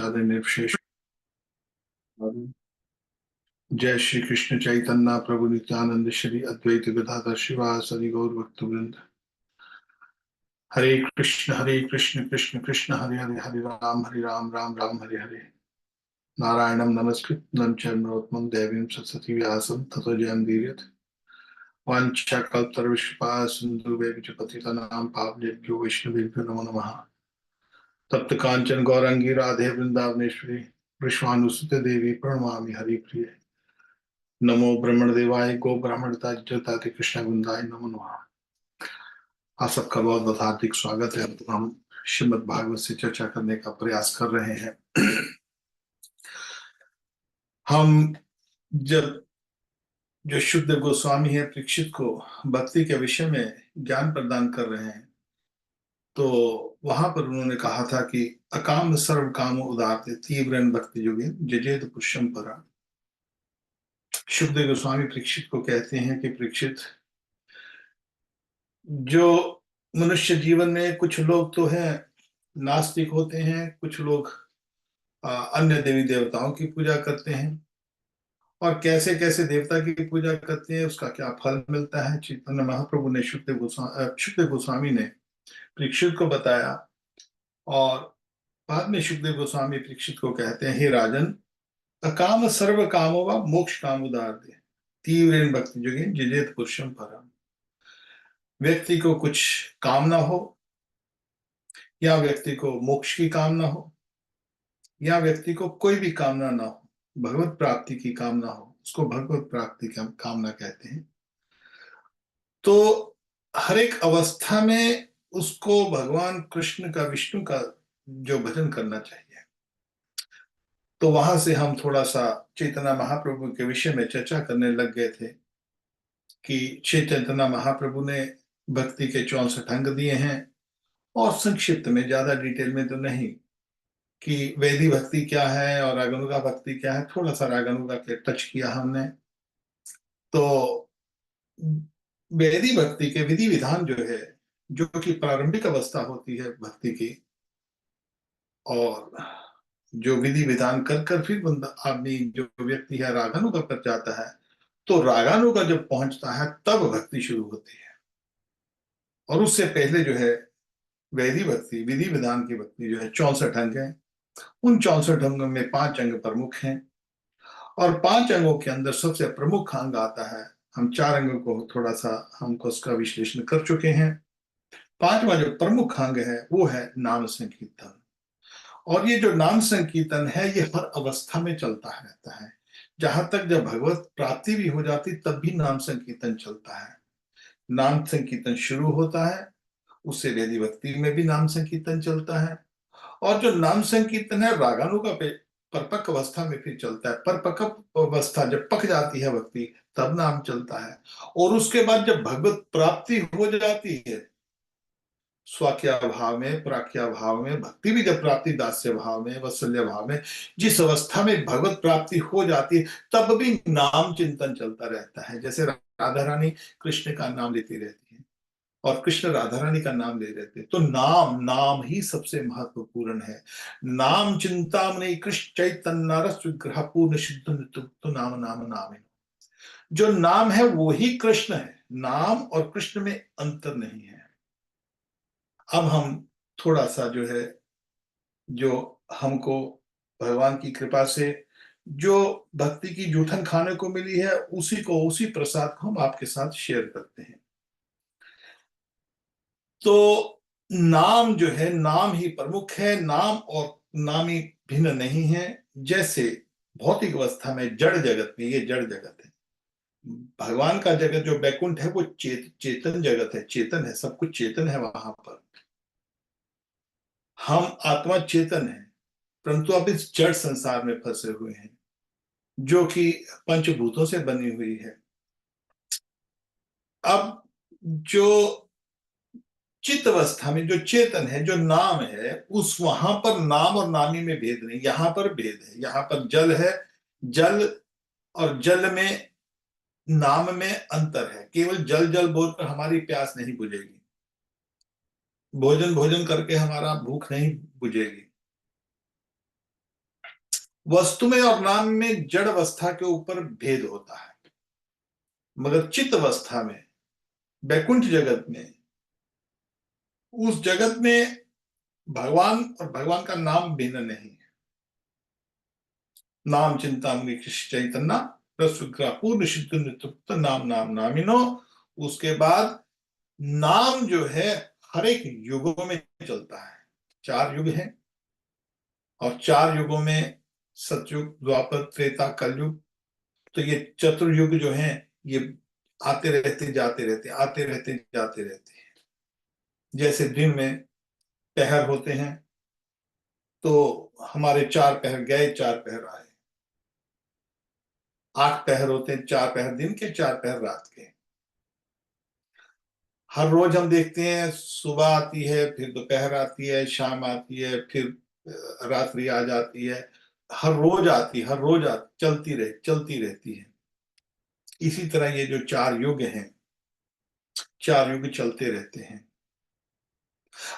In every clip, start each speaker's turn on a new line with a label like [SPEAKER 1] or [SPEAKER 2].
[SPEAKER 1] आचार्य निर्विशेष। जय श्री कृष्ण चैतन्य प्रभु नित्यानंद श्री अद्वैत गदाधर शिवासदि गौर भक्तवृंद। हरे कृष्ण कृष्ण कृष्ण हरे हरे, हरे राम राम राम हरे हरे। नारायणं नमस्कृतं चैव नरोत्तमं देवीं सरस्वती व्यासं ततो जयमुदीरयेत्। वाञ्छाकल्पतरुष्यकृपा सिन्धुभ्यश्च पतितानां पावनेभ्यो वैष्णवेभ्यो नमो नमः। तप्त कांचन गौरांगी राधे वृंदावनेश्वरी, विश्वानुसुते देवी प्रणमामि हरिप्रिये। नमो ब्रह्मण देवाय गो ब्राह्मणता जगताति कृष्ण वृंदाय नमो नमः। आप सबका बहुत बहुत हार्दिक स्वागत है। तो हम श्रीमद् भागवत से चर्चा करने का प्रयास कर रहे हैं। हम जब जो शुद्ध गोस्वामी है परीक्षित को भक्ति के विषय में ज्ञान प्रदान कर रहे हैं, तो वहां पर उन्होंने कहा था कि अकाम सर्व काम उदारते तीव्र भक्ति योगे जजेत पुष्यम परा। शुद्ध गोस्वामी परीक्षित को कहते हैं कि परीक्षित, जो मनुष्य जीवन में कुछ लोग तो हैं नास्तिक होते हैं, कुछ लोग अन्य देवी देवताओं की पूजा करते हैं, और कैसे कैसे देवता की पूजा करते हैं, उसका क्या फल मिलता है। चैतन्य महाप्रभु ने शुद्ध गोस्वामी ने परीक्षित को बताया, और बाद में शुद्ध गोस्वामी परीक्षित को कहते हैं, हे राजन, अकाम सर्व कामो वा मोक्ष काम उदार दे तीव्र भक्ति जोगे जिजेत पुरुषम परम। व्यक्ति को कुछ कामना हो, या व्यक्ति को मोक्ष की कामना हो, या व्यक्ति को कोई भी कामना ना हो, भगवत प्राप्ति की कामना हो, उसको भगवत प्राप्ति की कामना कहते हैं। तो हर एक अवस्था में उसको भगवान कृष्ण का, विष्णु का जो भजन करना चाहिए। तो वहां से हम थोड़ा सा चैतन्य महाप्रभु के विषय में चर्चा करने लग गए थे कि चैतन्य महाप्रभु ने भक्ति के 64 अंग दिए हैं, और संक्षिप्त में, ज्यादा डिटेल में तो नहीं, कि वैदिक भक्ति क्या है और रागानुगा भक्ति क्या है। थोड़ा सा रागानुगा के टच किया हमने। तो वैदिक भक्ति के विधि विधान जो है, जो कि प्रारंभिक अवस्था होती है भक्ति की, और जो विधि विधान कर कर फिर बंदा आदमी जो व्यक्ति है रागानुगा पर जाता है, तो रागानुगा जब पहुंचता है तब भक्ति शुरू होती है। और उससे पहले जो है वैदिक भक्ति, विधि विधान की भक्ति जो है 64 अंग है। उन 64 अंगों में 5 अंग प्रमुख हैं, और 5 अंगों के अंदर सबसे प्रमुख अंग आता है। हम 4 अंगों को थोड़ा सा हमको उसका विश्लेषण कर चुके हैं। 5वां जो प्रमुख अंग है वो है नाम संकीर्तन। और ये जो नाम संकीर्तन है ये हर अवस्था में चलता रहता है। जहां तक जब भगवत प्राप्ति भी हो जाती तब भी नाम संकीर्तन चलता है। नाम संकीर्तन शुरू होता है, उससे वैदिक भक्ति में भी नाम संकीर्तन चलता है। और जो नाम संकीर्तन है रागानुगा पे परिपक्व अवस्था में फिर चलता है। परिपक्व अवस्था जब पक जाती है भक्ति, तब नाम चलता है। और उसके बाद जब भगवत प्राप्ति हो जाती है, स्वाक्या भाव में, प्राख्या भाव में, भक्ति भी जब प्राप्ति दास्य भाव में, वत्सल्य भाव में, जिस अवस्था में भगवत प्राप्ति हो जाती है, तब भी नाम चिंतन चलता रहता है। जैसे राधा रानी कृष्ण का नाम लेती रहती है, और कृष्ण राधा रानी का नाम ले रहे थे, तो नाम नाम ही सबसे महत्वपूर्ण है। नाम चिंता में कृष्ण चैतन्य रस विग्रह पूर्ण सिद्ध तो नाम नाम नाम। जो नाम है वो ही कृष्ण है। नाम और कृष्ण में अंतर नहीं है। अब हम थोड़ा सा जो है, जो हमको भगवान की कृपा से जो भक्ति की जूठन खाने को मिली है, उसी प्रसाद को हम आपके साथ शेयर करते हैं। तो नाम जो है, नाम ही प्रमुख है। नाम और नामी भिन्न नहीं है। जैसे भौतिक अवस्था में, जड़ जगत में, ये जड़ जगत है। भगवान का जगत जो बैकुंठ है वो चेतन जगत है, चेतन है, सब कुछ चेतन है वहां पर। हम आत्मा चेतन है, परंतु अब इस जड़ संसार में फंसे हुए हैं, जो कि पंचभूतों से बनी हुई है। अब जो चित्त अवस्था में जो चेतन है, जो नाम है, उस वहां पर नाम और नामी में भेद नहीं, यहां पर भेद है। यहां पर जल है, जल और जल में, नाम में अंतर है। केवल जल जल बोलकर हमारी प्यास नहीं बुझेगी, भोजन भोजन करके हमारा भूख नहीं बुझेगी। वस्तु में और नाम में जड़ अवस्था के ऊपर भेद होता है, मगर चित्त अवस्था में, वैकुंठ जगत में, उस जगत में भगवान और भगवान का नाम भिन्न नहीं है। नाम चिंतामणि कृष्ण चैतन्य रस विग्रह पूर्ण सिद्ध नित्युक्त नाम नाम नामिनो। उसके बाद नाम जो है हर एक युगों में चलता है। 4 युग हैं और 4 युगों में सतयुग, द्वापर, त्रेता, कलयुग, तो ये चतुर्युग जो हैं ये आते रहते जाते रहते, आते रहते जाते रहते हैं। जैसे दिन में पहर होते हैं तो हमारे 4 पहर गए, 4 पहर आए। 8 पहर होते हैं, 4 पहर दिन के, 4 पहर रात के। हर रोज हम देखते हैं सुबह आती है, फिर दोपहर आती है, शाम आती है, फिर रात्रि आ जाती है। हर रोज आती, हर रोज आती, चलती रहती है। इसी तरह ये जो 4 युग हैं, 4 युग चलते रहते हैं।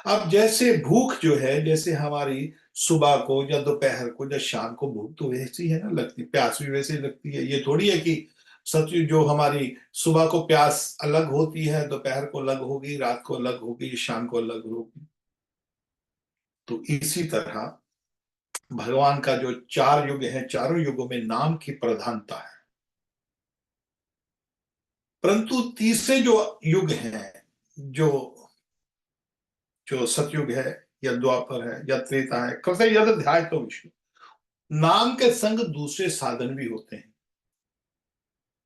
[SPEAKER 1] अब जैसे भूख जो है, जैसे हमारी सुबह को या दोपहर को या शाम को भूख तो वैसी है ना लगती, प्यास भी वैसे लगती है। ये थोड़ी है कि सच जो हमारी सुबह को प्यास अलग होती है, दोपहर को अलग होगी, रात को अलग होगी, शाम को अलग होगी। तो इसी तरह भगवान का जो 4 युग है, चारों युगों में नाम की प्रधानता है। परंतु तीसरे जो युग हैं, जो जो सतयुग है या द्वापर है या त्रेता है, कृत यद ध्याय तो विष्णु, नाम के संग दूसरे साधन भी होते हैं।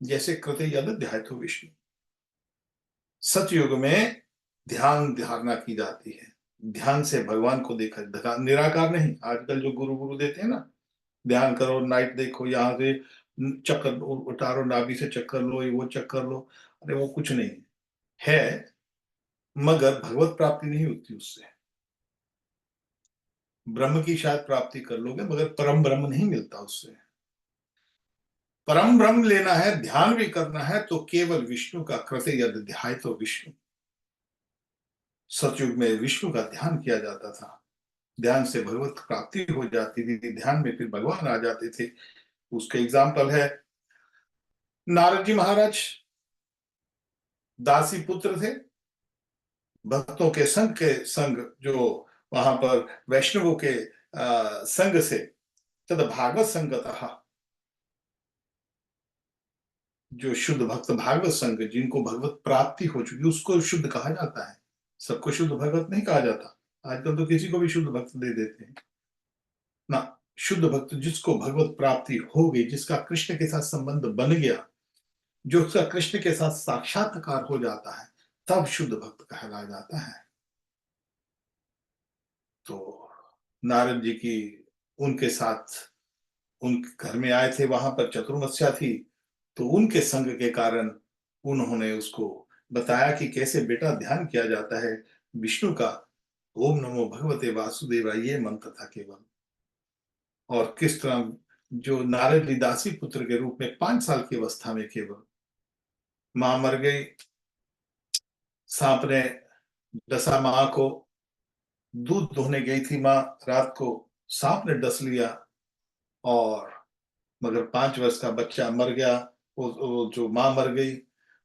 [SPEAKER 1] जैसे कृत यद ध्याय तो विष्णु, सतयुग में ध्यान धारणा की जाती है। ध्यान से भगवान को देखा, निराकार नहीं। आजकल जो गुरु गुरु देते हैं ना, ध्यान करो, नाइट देखो, यहाँ से चक्कर उतारो, नाभि से चक्कर लो, ये वो चक्कर लो। अरे वो कुछ नहीं है, मगर भगवत प्राप्ति नहीं होती उससे। ब्रह्म की शायद प्राप्ति कर लोगे, मगर परम ब्रह्म नहीं मिलता उससे। परम ब्रह्म लेना है, ध्यान भी करना है, तो केवल विष्णु का कृते यद ध्याय तो विष्णु। सतयुग में विष्णु का ध्यान किया जाता था। ध्यान से भगवत प्राप्ति हो जाती थी, ध्यान में फिर भगवान आ जाते थे। उसके एग्जाम्पल है नारद जी महाराज, दासी पुत्र थे। भक्तों के संग जो वहां पर वैष्णवों के संग से, तद भागवत संगतः, जो शुद्ध भक्त भागवत संग, जिनको भगवत प्राप्ति हो चुकी, उसको शुद्ध कहा जाता है। सबको शुद्ध भगवत नहीं कहा जाता। आजकल तो किसी को भी शुद्ध भक्त दे देते हैं ना। शुद्ध भक्त जिसको भगवत प्राप्ति हो गई, जिसका कृष्ण के साथ संबंध बन गया, जो उसका कृष्ण के साथ साक्षात्कार हो जाता है, तब शुद्ध भक्त कहलाया जाता है। तो नारद जी की उनके साथ, उन घर में आए थे, वहां पर चतुर्मस्या थी, तो उनके संग के कारण उन्होंने उसको बताया कि कैसे बेटा ध्यान किया जाता है विष्णु का। ओम नमो भगवते वासुदेवाय, ये मंत्र था केवल। और किस तरह जो नारद जी दासी पुत्र के रूप में 5 साल की अवस्था में केवल, मां मर गई, सांप ने डसा मां को, दूध दोहने गई थी मां, रात को सांप ने डस लिया, और मगर 5 वर्ष का बच्चा मर गया। वो जो मां मर गई,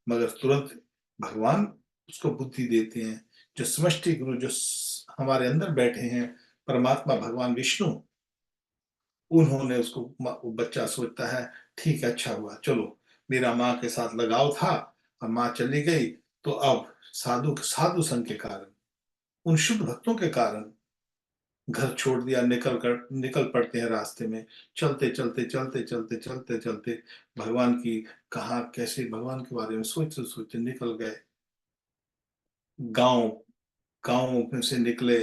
[SPEAKER 1] मगर तुरंत भगवान उसको बुद्धि देते हैं। जो समष्टि गुरु, जो हमारे अंदर बैठे हैं, परमात्मा भगवान विष्णु, उन्होंने उसको, वो बच्चा सोचता है ठीक है, अच्छा हुआ, चलो मेरा माँ के साथ लगाव था, अब माँ चली गई, तो अब साधु साधु संघ के कारण, उन शुद्ध भक्तों के कारण घर छोड़ दिया, निकल पड़ते हैं रास्ते में। चलते चलते चलते चलते चलते चलते भगवान की, कहा कैसे भगवान के बारे में सोचते सोचते निकल गए। गांव गांव में से निकले,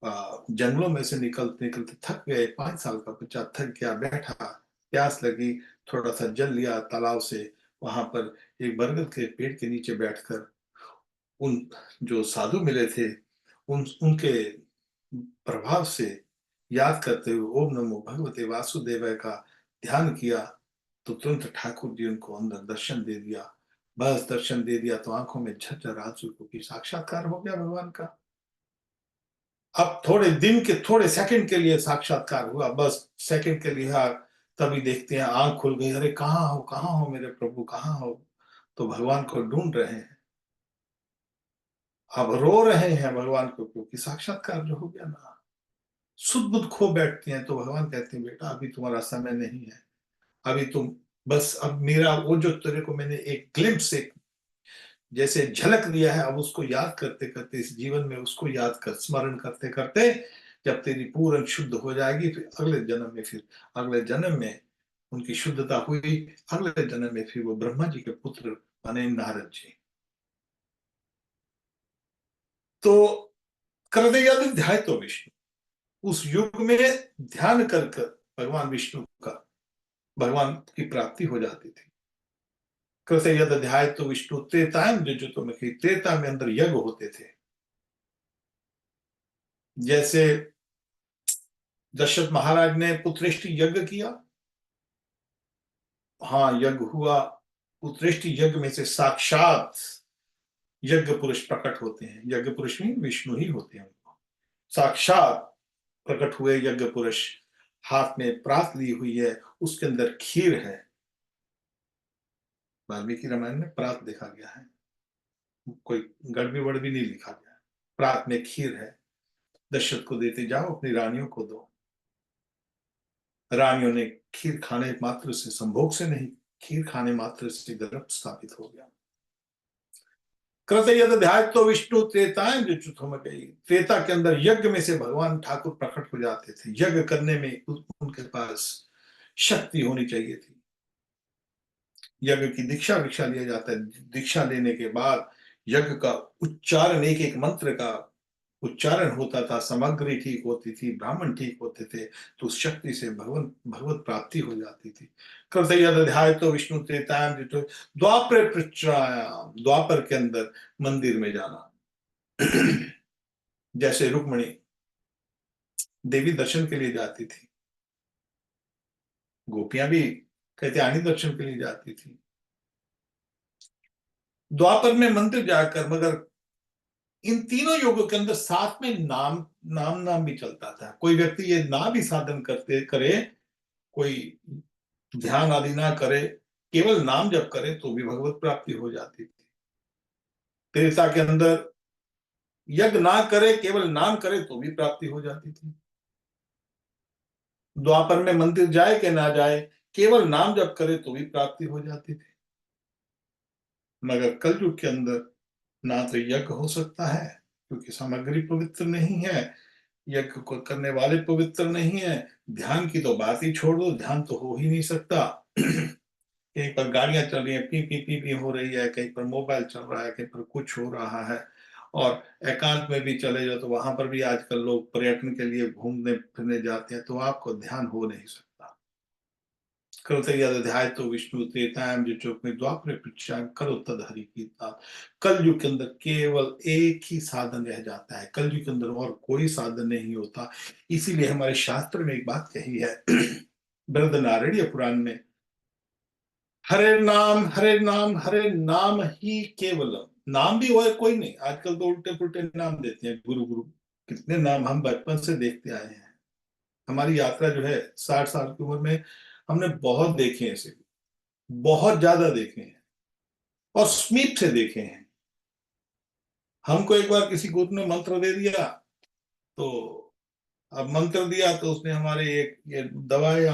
[SPEAKER 1] जंगलों में से निकलते निकलते थक गए। 5 साल का बच्चा थक गया, बैठा, प्यास लगी, थोड़ा सा जल लिया तालाब से। वहां पर एक बरगद के पेड़ के नीचे बैठकर उन जो साधु मिले थे, उनके प्रभाव से याद करते हुए ओम नमो भगवते वासुदेवाय का ध्यान किया, तो तुरंत ठाकुर जी उनको अंदर दर्शन दे दिया। बस दर्शन दे दिया तो आंखों में झरझर आंसू, क्योंकि साक्षात्कार हो गया भगवान का। अब थोड़े दिन के, थोड़े सेकंड के लिए साक्षात्कार हुआ, बस सेकंड के लिए, हाँ, तभी देखते हैं आंख खुल गई, अरे कहाँ हो मेरे प्रभु, कहाँ हो? तो भगवान को ढूंढ रहे हैं। अब रो रहे हैं भगवान को, क्योंकि साक्षात्कार जो हो गया ना, सुध बुध खो बैठते हैं। तो भगवान कहते हैं, बेटा अभी तुम्हारा समय नहीं है, अभी तुम बस, अब मेरा वो जो तेरे को मैंने एक ग्लिम्प्स, एक जैसे झलक दिया है, अब उसको याद करते करते, इस जीवन में उसको याद कर, स्मरण करते करते, जब तेरी पूर्ण शुद्ध हो जाएगी, फिर अगले जन्म में, फिर अगले जन्म में उनकी शुद्धता हुई, अगले जन्म में फिर वो ब्रह्मा जी के पुत्र बने, नारद जी। तो कृदयादि ध्याय तो विष्णु, उस युग में ध्यान कर कर भगवान विष्णु का, भगवान की प्राप्ति हो जाती थी। कृत यद ध्याय तो विष्णु त्रेतायम जो तुम्हें, त्रेता में अंदर यज्ञ होते थे। जैसे दशरथ महाराज ने पुत्रेष्टि यज्ञ किया, हाँ यज्ञ हुआ, पुत्रेष्टि यज्ञ में से साक्षात यज्ञ पुरुष प्रकट होते हैं। यज्ञ पुरुष में विष्णु ही होते हैं, साक्षात प्रकट हुए यज्ञ पुरुष। हाथ में प्रात ली हुई है, उसके अंदर खीर है। वाल्मीकि रामायण में प्रात देखा गया है, कोई गड़बी वड़बी नहीं लिखा गया। प्रात में खीर है, दशरथ को देते जाओ, अपनी रानियों को दो। रानियों ने खीर खाने मात्र से, संभोग से नहीं, खीर खाने मात्र से गर्भ स्थापित हो गया। कृत यद ध्याय तो विष्णु त्रेताएं जो चुथुम गई, त्रेता के अंदर यज्ञ में से भगवान ठाकुर प्रकट हो जाते थे। यज्ञ करने में उनके पास शक्ति होनी चाहिए थी। यज्ञ की दीक्षा विक्षा लिया जाता है, दीक्षा लेने के बाद यज्ञ का उच्चारण, एक एक मंत्र का उच्चारण होता था, सामग्री ठीक होती थी, ब्राह्मण ठीक होते थे, तो उस शक्ति से भगवत भगवत प्राप्ति हो जाती थी। कृतयध्याय तो विष्णु त्रेतायाम जो, द्वापर प्रचायाम, द्वापर के अंदर मंदिर में जाना। जैसे रुक्मणी देवी दर्शन के लिए जाती थी, गोपियां भी कहते आनी दर्शन के लिए जाती थी। द्वापर में मंदिर जाकर, मगर इन तीनों योगों के अंदर साथ में नाम भी चलता था। कोई व्यक्ति ये ना भी साधन करते करे, कोई ध्यान आदि ना करे, केवल नाम जप करे, तो भी भगवत प्राप्ति हो जाती थी। त्रेता के अंदर यज्ञ ना करे, केवल नाम करे, तो भी प्राप्ति हो जाती थी। द्वापर में मंदिर जाए कि ना जाए, केवल नाम जप करे तो भी प्राप्ति हो जाती थी। मगर कलयुग के अंदर ना तो यज्ञ हो सकता है, क्योंकि सामग्री पवित्र नहीं है, यज्ञ को करने वाले पवित्र नहीं है, ध्यान की तो बात ही छोड़ दो, ध्यान तो हो ही नहीं सकता। कहीं पर गाड़ियां चल रही हैं, पी पी पी पी हो रही है, कहीं पर मोबाइल चल रहा है, कहीं पर कुछ हो रहा है। और एकांत में भी चले जाओ तो वहां पर भी आजकल लोग पर्यटन के लिए घूमने फिरने जाते हैं, तो आपको ध्यान हो नहीं सकता। कृतयध्याय तो विष्णु त्रेतायाम जो चौक में द्वापर प्रचार करो तद हरि कीर्ता। कलयुग के अंदर केवल एक ही साधन रह जाता है, कलयुग के अंदर और कोई साधन नहीं होता। इसीलिए हमारे शास्त्र में एक बात कही है, बृहदारण्यक पुराण में, हरे नाम हरे नाम ही केवलम। नाम भी हो कोई नहीं, आजकल तो उल्टे पुल्टे नाम देते हैं, गुरु गुरु, कितने नाम हम बचपन से देखते आए हैं। हमारी यात्रा जो है 60 साल की उम्र में, हमने बहुत देखे हैं ऐसे, बहुत ज्यादा देखे हैं, और स्मीप से देखे हैं। हमको एक बार किसी गुरु ने मंत्र दे दिया, तो अब मंत्र दिया तो उसने हमारे एक ये दवाई,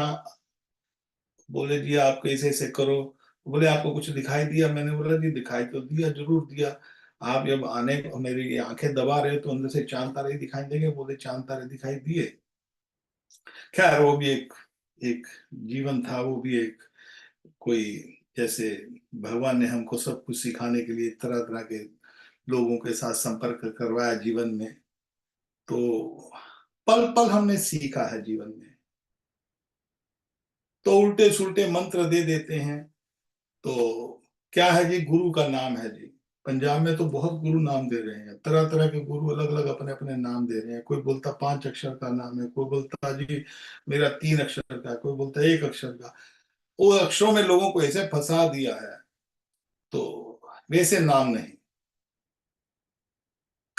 [SPEAKER 1] बोले जी आप कैसे ऐसे करो, बोले आपको कुछ दिखाई दिया? मैंने बोला जी दिखाई तो दिया, जरूर दिया। आप जब आने मेरी आंखें दबा रहे हो तो अंदर से चांद तारे दिखाई देंगे? बोले चांद तारे दिखाई दिए। खैर वो भी एक एक जीवन था, वो भी एक कोई, जैसे भगवान ने हमको सब कुछ सिखाने के लिए तरह तरह के लोगों के साथ संपर्क करवाया जीवन में, तो पल पल हमने सीखा है जीवन में। तो उल्टे सुल्टे मंत्र दे देते हैं। तो क्या है जी, गुरु का नाम है जी। पंजाब में तो बहुत गुरु नाम दे रहे हैं, तरह तरह के गुरु अलग अलग अपने अपने नाम दे रहे हैं। कोई बोलता 5 अक्षर का नाम है, कोई बोलता जी मेरा 3 अक्षर का, कोई बोलता 1 अक्षर का। वो अक्षरों में लोगों को ऐसे फंसा दिया है, तो वैसे नाम नहीं।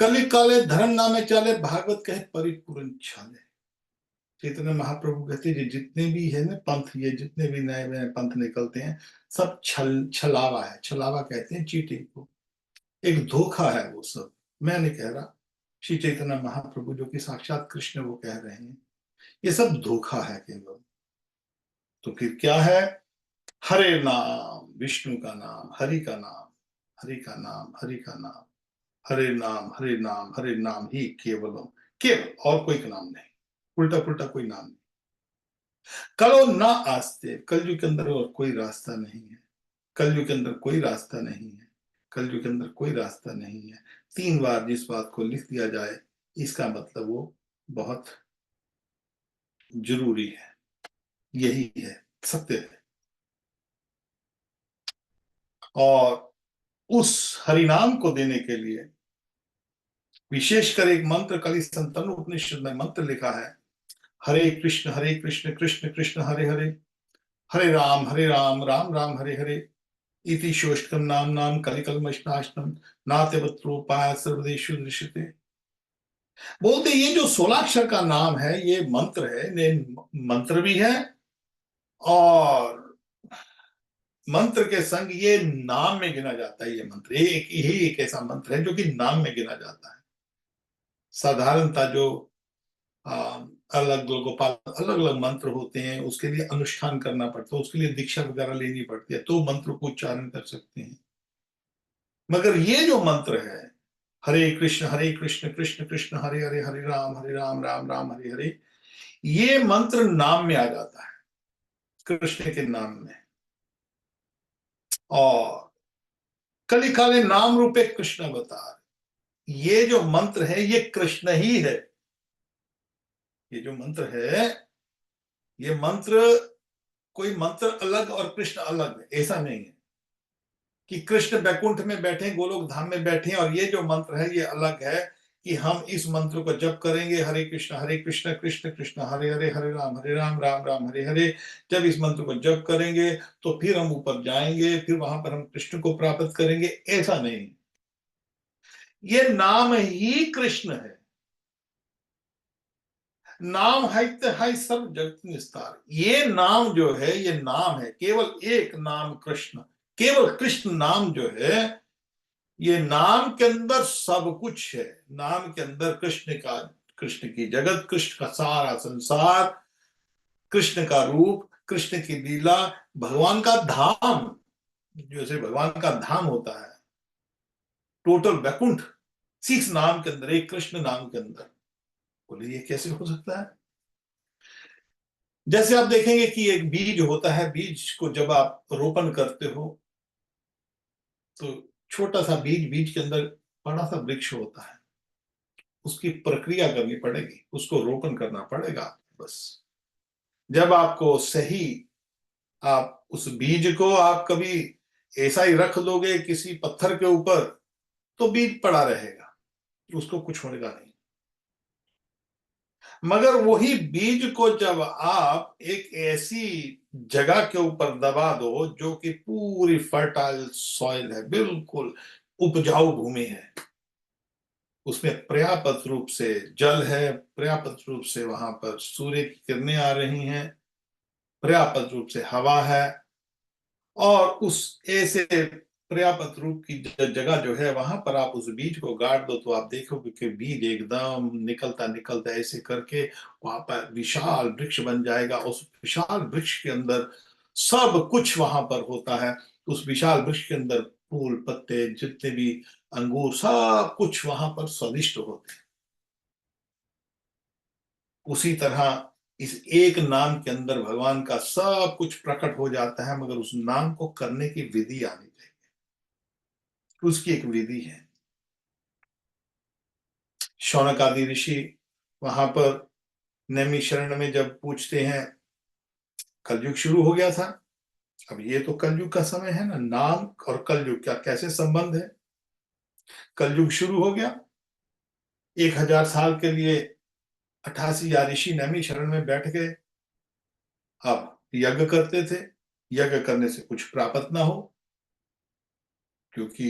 [SPEAKER 1] कलि काले धर्म नामे चाले, भागवत कहे परिपूर्ण छाले। चैतन्य महाप्रभु कहते हैं जितने भी है ना पंथ, ये जितने भी नए नए पंथ निकलते हैं, सब छलावा है। छलावा कहते हैं चीटिंग को, एक धोखा है वो सब। मैं नहीं कह रहा, श्री चैतन्य महाप्रभु जो कि साक्षात कृष्ण वो कह रहे हैं, ये सब धोखा है केवल। तो फिर क्या है? हरे नाम, विष्णु का नाम, हरि का नाम, हरि का नाम, हरि का नाम, हरे नाम, हरे नाम, हरे नाम ही केवल, केवल, और कोई का नाम नहीं, उल्टा पुल्टा कोई नाम नहीं। कलो ना आस्ते, कलयुग के अंदर और कोई रास्ता नहीं है। कलयुग के अंदर कोई रास्ता नहीं है। कलयुग के अंदर कोई रास्ता नहीं है। 3 बार जिस बात को लिख दिया जाए, इसका मतलब वो बहुत जरूरी है, यही है, सत्य है। और उस हरिनाम को देने के लिए विशेषकर एक मंत्र, कलि संतनु उपनिषद में मंत्र लिखा है, हरे कृष्ण कृष्ण कृष्ण हरे हरे, हरे राम राम राम हरे हरे, इति शोष्टकम नाम नाम कलिकलमष्टाश्नम, नात्यवत्रोपाय सर्वदेशु दृश्यते। बोलते ये जो 16 अक्षर का नाम है, ये मंत्र है, ये मंत्र भी है, और मंत्र के संग ये नाम में गिना जाता है। ये मंत्र एक ऐसा मंत्र है जो कि नाम में गिना जाता है। साधारणता जो अलग गोपाल अलग अलग मंत्र होते हैं, उसके लिए अनुष्ठान करना पड़ता है, उसके लिए दीक्षा वगैरह लेनी पड़ती है, तो मंत्र को उच्चारण कर सकते हैं। मगर ये जो मंत्र है, हरे कृष्ण कृष्ण कृष्ण हरे हरे, हरे राम राम राम हरे हरे, ये मंत्र नाम में आ जाता है, कृष्ण के नाम में। और कलि काले नाम रूपे कृष्ण अवतार, ये जो मंत्र है ये कृष्ण ही है। ये जो मंत्र है, ये मंत्र कोई मंत्र अलग और कृष्ण अलग, ऐसा नहीं है कि कृष्ण बैकुंठ में बैठे, गोलोक धाम में बैठे और ये जो मंत्र है ये अलग है कि हम इस मंत्र को जप करेंगे, हरे कृष्ण कृष्ण कृष्ण हरे हरे, हरे राम राम राम हरे हरे। जब इस मंत्र को जप करेंगे तो फिर हम ऊपर जाएंगे, फिर वहां पर हम कृष्ण को प्राप्त करेंगे, ऐसा नहीं। ये नाम ही कृष्ण है। नाम है सर्व जगत निस्तार। ये नाम जो है, ये नाम है, केवल एक नाम कृष्ण, केवल कृष्ण नाम जो है, ये नाम के अंदर सब कुछ है। नाम के अंदर कृष्ण का, कृष्ण की जगत, कृष्ण का सारा संसार, कृष्ण का रूप, कृष्ण की लीला, भगवान का धाम, जैसे भगवान का धाम होता है, टोटल वैकुंठ, इस नाम के अंदर, एक कृष्ण नाम के अंदर। बोले ये कैसे हो सकता है? जैसे आप देखेंगे कि एक बीज होता है, बीज को जब आप रोपण करते हो तो छोटा सा बीज, बीज के अंदर बड़ा सा वृक्ष होता है, उसकी प्रक्रिया करनी पड़ेगी, उसको रोपण करना पड़ेगा। बस जब आपको सही, आप उस बीज को आप कभी ऐसा ही रख दोगे किसी पत्थर के ऊपर, तो बीज पड़ा रहेगा, उसको कुछ होगा नहीं। मगर वही बीज को जब आप एक ऐसी जगह के ऊपर दबा दो जो कि पूरी फर्टाइल सॉइल है, बिल्कुल उपजाऊ भूमि है, उसमें पर्याप्त रूप से जल है, पर्याप्त रूप से वहां पर सूर्य की किरणें आ रही हैं, पर्याप्त रूप से हवा है, और उस ऐसे पर्याप्त रूप की जगह जो है, वहां पर आप उस बीज को गाड़ दो तो आप देखोगे कि बीज एकदम निकलता निकलता ऐसे करके वहां पर विशाल वृक्ष बन जाएगा। उस विशाल वृक्ष के अंदर सब कुछ वहां पर होता है। उस विशाल वृक्ष के अंदर फूल पत्ते, जितने भी अंगूर, सब कुछ वहां पर स्वादिष्ट होते हैं। उसी तरह इस एक नाम के अंदर भगवान का सब कुछ प्रकट हो जाता है, मगर उस नाम को करने की विधि आनी चाहिए, उसकी एक विधि है। शौनक आदि ऋषि वहां पर नैमी शरण में जब पूछते हैं, कलयुग शुरू हो गया था, अब ये तो कलयुग का समय है ना, नाम और कलयुग क्या कैसे संबंध है? कलयुग शुरू हो गया, 1000 साल के लिए 88 ऋषि नैमी शरण में बैठ गए, अब यज्ञ करते थे, यज्ञ करने से कुछ प्राप्त ना हो, क्योंकि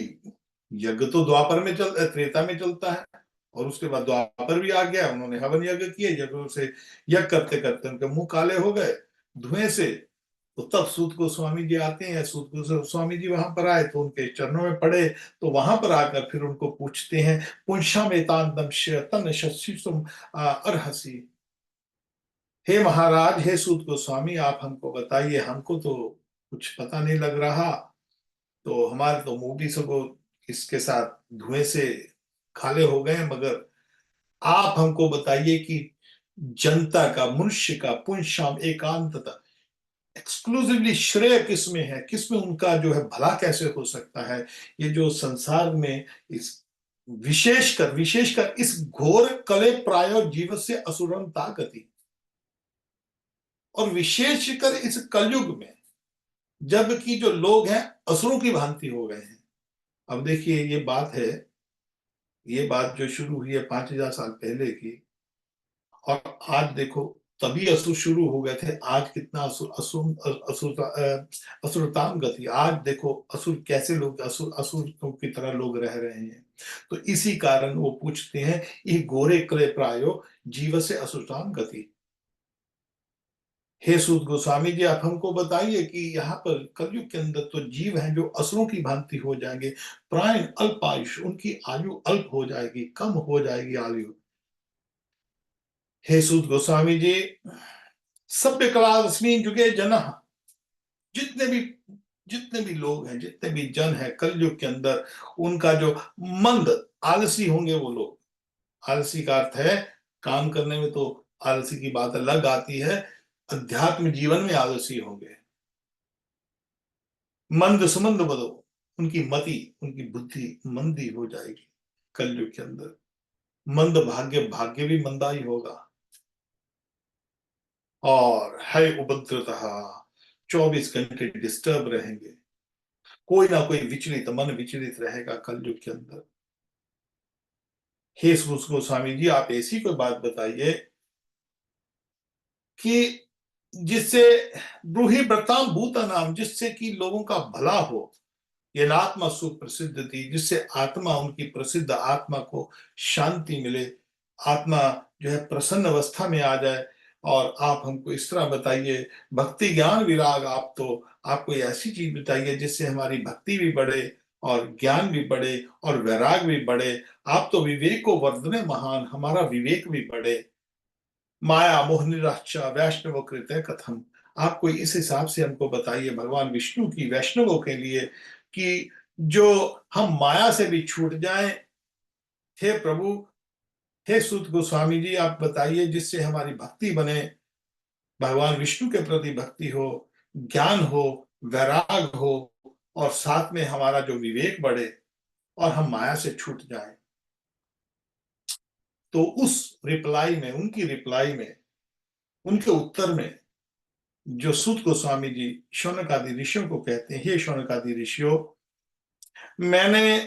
[SPEAKER 1] यज्ञ तो द्वापर में त्रेता में चलता है, और उसके बाद द्वापर भी आ गया, उन्होंने हवन यज्ञ किए, जब से यज्ञ करते करते उनके मुंह काले हो गए धुएं से। तो तब सूत गोस्वामी जी आते हैं, सूत गोस्वामी जी वहां पर आए तो उनके चरणों में पड़े, तो वहां पर आकर फिर उनको पूछते हैं, पुंशाम एतांतम तन शशिसुम अर्हसि। हे महाराज, हे सूत गोस्वामी, आप हमको बताइए, हमको तो कुछ पता नहीं लग रहा, तो हमारे तो मुंह भी सब इसके साथ धुएं से काले हो गए, मगर आप हमको बताइए कि जनता का, मनुष्य का पुंशाम एकांतता, एक्सक्लूसिवली श्रेय किसमें है, किसमें उनका जो है भला कैसे हो सकता है। ये जो संसार में इस विशेषकर इस घोर कले प्रायो जीव से असुरम ताकति, और विशेषकर इस कलयुग में जबकि जो लोग हैं असुरों की भांति हो गए हैं। अब देखिए ये बात है, ये बात जो शुरू हुई है 5,000 साल पहले की, और आज देखो तभी असुर शुरू हो गए थे, आज कितना असुर असुर असुर असुरताम गति, आज देखो असुर कैसे लोग, असुर असुर की तरह लोग रह रहे हैं। तो इसी कारण वो पूछते हैं, ये गोरे कले प्रायो जीव से असुरताम गति। हे सूत गोस्वामी जी, आप हमको बताइए कि यहाँ पर कलयुग के अंदर तो जीव हैं जो असुरों की भांति हो जाएंगे, प्राण अल्पायुष, उनकी आयु अल्प हो जाएगी, कम हो जाएगी आयु। हे सूत गोस्वामी जी, सभ्य कलास्मिन युगे जन, जितने भी जितने भी लोग हैं, जितने भी जन हैं कलयुग के अंदर, उनका जो मंद आलसी होंगे वो लोग। आलसी का अर्थ है काम करने में, तो आलसी की बात अलग आती है, अध्यात्म जीवन में आलसी होंगे। मंद सुमंद बदो, उनकी मति, उनकी बुद्धि मंदी हो जाएगी कलयुग के अंदर। मंद भाग्य, भाग्य भी मंदा ही होगा। और है उपद्रतः, 24 घंटे डिस्टर्ब रहेंगे, कोई ना कोई विचलित मन विचलित रहेगा कलयुग के अंदर। हे गोस्वामी जी, आप ऐसी कोई बात बताइए कि जिससे ब्रूहि व्रताम भूता नाम, जिससे कि लोगों का भला हो। ये आत्मा सुप्रसिद्ध थी, जिससे आत्मा, उनकी प्रसिद्ध आत्मा को शांति मिले, आत्मा जो है प्रसन्न अवस्था में आ जाए। और आप हमको इस तरह बताइए, भक्ति ज्ञान विराग, आप तो आप कोई ऐसी चीज बताइए जिससे हमारी भक्ति भी बढ़े और ज्ञान भी बढ़े और वैराग भी बढ़े। आप तो विवेक को वर्धने महान, हमारा विवेक भी बढ़े। माया मोह निराशा वैष्णव कृत्य कथम, आप कोई इस हिसाब से हमको बताइए भगवान विष्णु की वैष्णवों के लिए, कि जो हम माया से भी छूट जाएं। हे प्रभु, हे सूत गोस्वामी जी, आप बताइए जिससे हमारी भक्ति बने, भगवान विष्णु के प्रति भक्ति हो, ज्ञान हो, वैराग हो, और साथ में हमारा जो विवेक बढ़े और हम माया से छूट जाएं। तो उस रिप्लाई में, उनकी रिप्लाई में, उनके उत्तर में जो सूत गोस्वामी जी शौनक आदि ऋषियों को कहते हैं, हे शौनक आदि ऋषियों, मैंने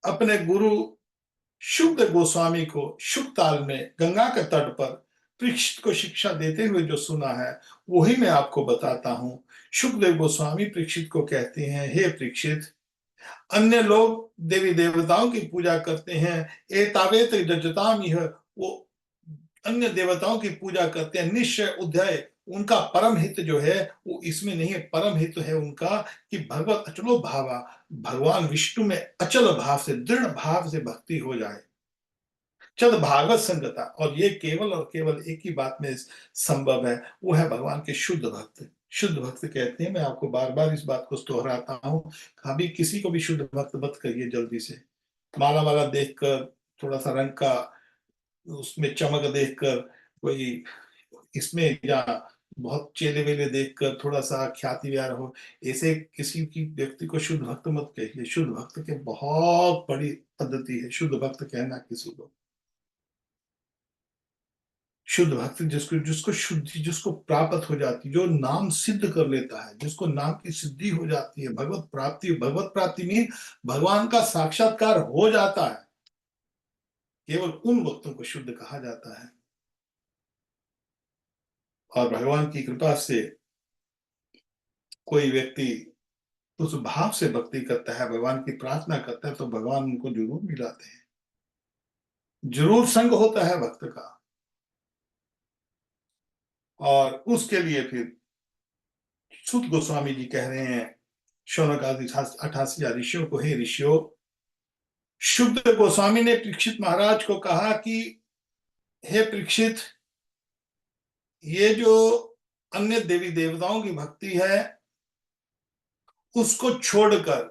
[SPEAKER 1] अपने गुरु शुद्ध गोस्वामी को शुकताल में गंगा के तट पर परीक्षित को शिक्षा देते हुए जो सुना है, वही मैं आपको बताता हूँ। शुकदेव गोस्वामी परीक्षित को कहते हैं, हे परीक्षित, अन्य लोग देवी देवताओं की पूजा करते हैं, एतावेत जजताम यह, वो अन्य देवताओं की पूजा करते हैं, निश्चय उदय, उनका परम हित जो है वो इसमें नहीं है। परम हित है उनका कि भगवत अचलो भावा, भगवान विष्णु में अचल भाव से, दृढ़ भाव से भक्ति हो जाए। चल भागवत संगता, और ये केवल और केवल एक ही बात में संभव है, वो है भगवान के शुद्ध भक्त। शुद्ध भक्त कहते हैं, मैं आपको बार बार इस बात को दोहराता हूं, कभी किसी को भी शुद्ध भक्त मत कहिए जल्दी से। माला वाला देखकर, थोड़ा सा रंग का उसमें चमक देखकर, कोई इसमें, या बहुत चेले वेले देखकर थोड़ा सा ख्याति व्यार हो, ऐसे किसी की व्यक्ति को शुद्ध भक्त मत कहिए। शुद्ध भक्त के बहुत बड़ी पद्धति है शुद्ध भक्त कहना किसी को। शुद्ध भक्त जिसको जिसको शुद्धि जिसको प्राप्त हो जाती, जो नाम सिद्ध कर लेता है, जिसको नाम की सिद्धि हो जाती है, भगवत प्राप्ति, भगवत प्राप्ति में भगवान का साक्षात्कार हो जाता है, केवल उन भक्तों को शुद्ध कहा जाता है। और भगवान की कृपा से कोई व्यक्ति उस भाव से भक्ति करता है, भगवान की प्रार्थना करता है, तो भगवान उनको जरूर मिलाते हैं। जरूर संग होता है भक्त का, और उसके लिए फिर सूत गोस्वामी जी कह रहे हैं शौनक आदि 88 ऋषियों को, हे ऋषियों, शुद्ध गोस्वामी ने परीक्षित महाराज को कहा कि हे परीक्षित, ये जो अन्य देवी देवताओं की भक्ति है उसको छोड़कर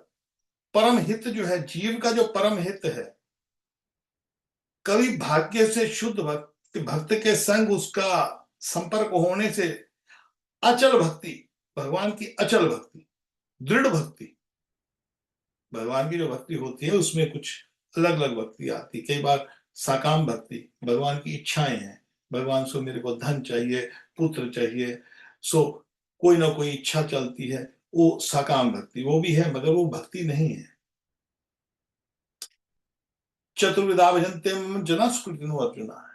[SPEAKER 1] परम हित जो है, जीव का जो परम हित है, कभी भाग्य से शुद्ध भक्त भक्त के संग उसका संपर्क होने से अचल भक्ति, भगवान की अचल भक्ति, दृढ़ भक्ति, भगवान की जो भक्ति होती है उसमें कुछ अलग अलग भक्ति आती। कई बार साकाम भक्ति, भगवान की इच्छाएं हैं, भगवान से मेरे को धन चाहिए, पुत्र चाहिए, सो कोई ना कोई इच्छा चलती है, वो साकाम भक्ति, वो भी है मगर वो भक्ति नहीं है। चतुर्विधा भजन्त्यम जना सुकृतिनो अर्जुना है,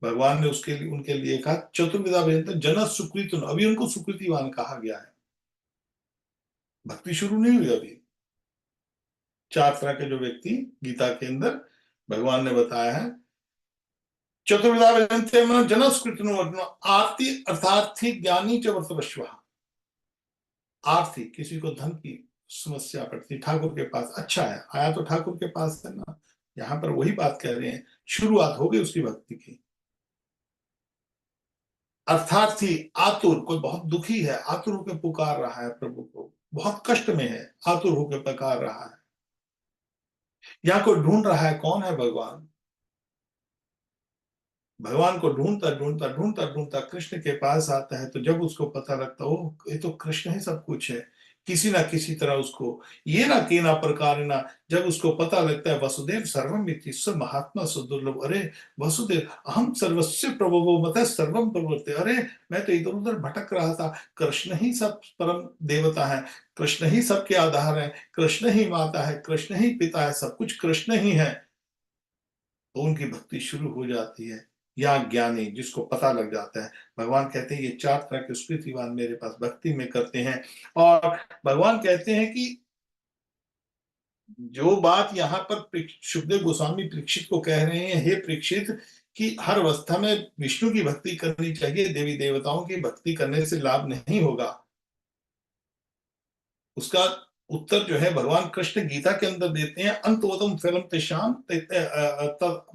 [SPEAKER 1] भगवान ने उसके लिए उनके लिए कहा चतुर्विधा भजन्त्यम जना सुकृतिनो, अभी उनको सुकृतिवान कहा गया है, भक्ति शुरू नहीं हुई अभी। 4 तरह के जो व्यक्ति गीता के अंदर भगवान ने बताया है, चतुर्विधा भजन्त्यम जना सुकृतिनो अर्जुना, आरती अर्थार्थी ज्ञानी च वर्तवश्वा। आरती, किसी को धन की समस्या पड़ती, ठाकुर के पास, अच्छा है आया तो ठाकुर के पास है ना, यहां पर वही बात कह रहे हैं, शुरुआत हो गई उसकी भक्ति की। अर्थार्थी, आतुर, कोई बहुत दुखी है, आतुर होकर पुकार रहा है प्रभु को, बहुत कष्ट में है, आतुर होकर पुकार रहा है, यहाँ कोई ढूंढ रहा है, कौन है भगवान, भगवान को ढूंढता ढूंढता ढूंढता ढूंढता कृष्ण के पास आता है, तो जब उसको पता लगता ओ ये तो कृष्ण ही सब कुछ है, किसी ना किसी तरह उसको ये ना केना प्रकार ना, जब उसको पता लगता है वसुदेव सर्वमिति स महात्मा सुदुर्लभ, अरे वसुदेव अहम सर्वस्व प्रभवो मत सर्वम प्रवर्ते, अरे मैं तो इधर उधर भटक रहा था, कृष्ण ही सब परम देवता है, कृष्ण ही सबके आधार है, कृष्ण ही माता है, कृष्ण ही पिता है, सब कुछ कृष्ण ही है। तो उनकी भक्ति शुरू हो जाती है। या ज्ञानी, जिसको पता लग जाता है, भगवान कहते हैं ये 4 तरह के स्मृतिवान मेरे पास भक्ति में करते हैं। और भगवान कहते हैं कि जो बात यहाँ पर सुखदेव गोस्वामी परीक्षित को कह रहे हैं, हे परीक्षित, कि हर अवस्था में विष्णु की भक्ति करनी चाहिए, देवी देवताओं की भक्ति करने से लाभ नहीं होगा, उसका उत्तर जो है भगवान कृष्ण गीता के अंदर देते हैं, अंतवतम फलम तेषाम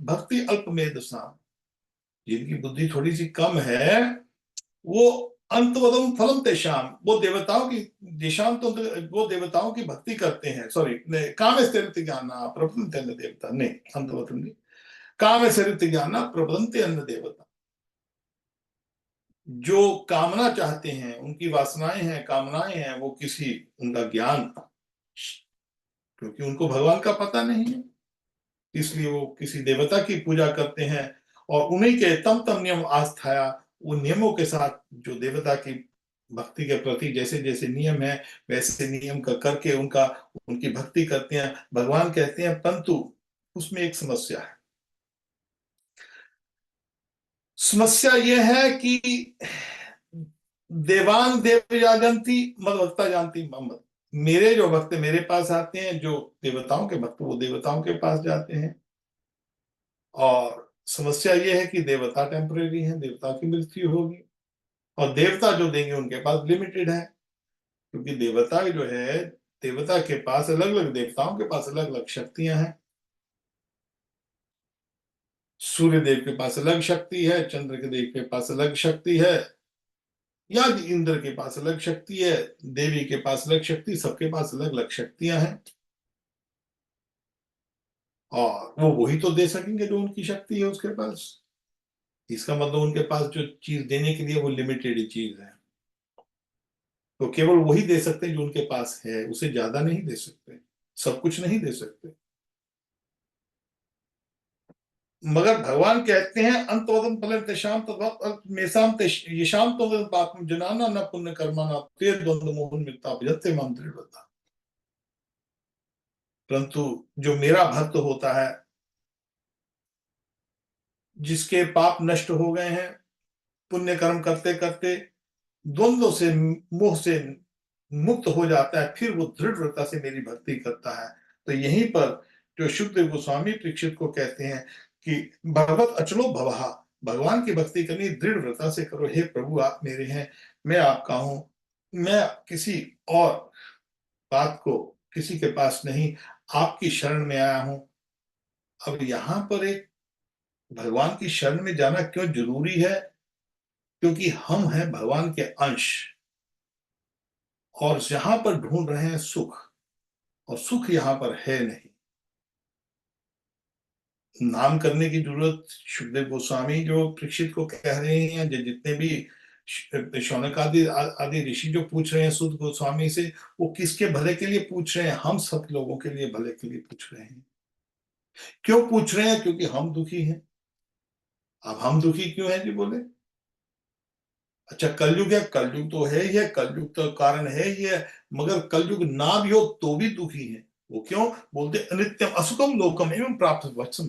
[SPEAKER 1] भक्ति अल्पमेधसाम, जिनकी बुद्धि थोड़ी सी कम है, वो अंतवदम फलम तेषाम, वो देवताओं की देशाम, तो वो देवताओं की भक्ति करते हैं, सॉरी, काम स्थिर ज्ञान प्रबंधते अन्य देवता, नहीं अंतवतम नहीं, काम स्थिर ज्ञान प्रबंधते अन्य देवता, जो कामना चाहते हैं, उनकी वासनाएं हैं, कामनाएं हैं, वो किसी उनका ज्ञान, क्योंकि उनको भगवान का पता नहीं है, इसलिए वो किसी देवता की पूजा करते हैं, और उन्हीं के तम तम नियम आस्थाया, उन नियमों के साथ जो देवता की भक्ति के प्रति जैसे जैसे नियम है वैसे नियम का करके उनका उनकी भक्ति करते हैं। भगवान कहते हैं परंतु उसमें एक समस्या है, समस्या यह है कि देवान देव जानती मद भक्ता जानती मम, मेरे जो भक्त मेरे पास आते हैं, जो देवताओं के भक्त वो देवताओं के पास जाते हैं, और समस्या ये है कि देवता टेम्परेरी है, देवता की मृत्यु होगी, और देवता जो देंगे उनके पास लिमिटेड है, क्योंकि देवता जो है, देवता के पास अलग अलग, देवताओं के पास अलग अलग शक्तियां हैं, सूर्य देव के पास अलग शक्ति है, चंद्र के देव के पास अलग शक्ति है, या इंद्र के पास अलग शक्ति है, देवी के पास अलग शक्ति, सबके पास अलग अलग शक्तियां हैं, और वो वही तो दे सकेंगे जो उनकी शक्ति है उसके पास, इसका मतलब उनके पास जो चीज देने के लिए वो लिमिटेड ही चीज है, तो केवल वही दे सकते हैं जो उनके पास है, उसे ज्यादा नहीं दे सकते, सब कुछ नहीं दे सकते। मगर भगवान कहते हैं अंतोदम फल तेषाम मेषाम येषाम तो पापम जनाना न पुण्य कर्मा न ते द्वंद्व मोहन मिलता भजते माम दृढ़ता, परंतु जो मेरा भक्त होता है, जिसके पाप नष्ट हो गए हैं पुण्य कर्म करते करते, द्वंद्व से, मोह से मुक्त हो जाता है, फिर वो दृढ़ता से मेरी भक्ति करता है। तो यहीं पर जो शुद्ध गोस्वामी परीक्षित को कहते हैं कि भगवत अचलो भवहा, भगवान की भक्ति करनी दृढ़ व्रता से करो। हे प्रभु, आप मेरे हैं, मैं आपका हूं, मैं किसी और बात को, किसी के पास नहीं, आपकी शरण में आया हूं। अब यहां पर एक भगवान की शरण में जाना क्यों जरूरी है? क्योंकि हम हैं भगवान के अंश, और जहां पर ढूंढ रहे हैं सुख, और सुख यहां पर है नहीं। नाम करने की जरूरत, सुखदेव गोस्वामी जो परीक्षित को कह रहे हैं, जितने भी शौनक आदि आदि ऋषि जो पूछ रहे हैं सुध गोस्वामी से, वो किसके भले के लिए पूछ रहे हैं? हम सब लोगों के लिए भले के लिए पूछ रहे हैं। क्यों पूछ रहे हैं? क्योंकि हम दुखी हैं। अब हम दुखी क्यों हैं जी? बोले अच्छा, कलयुग है, कलयुग तो है ही है, कलयुग तो कारण है ही है, मगर कलयुग ना भी हो तो भी दुखी है। वो क्यों? बोलते अनित्यम असुखम लोकम एवं प्राप्त वत्सम।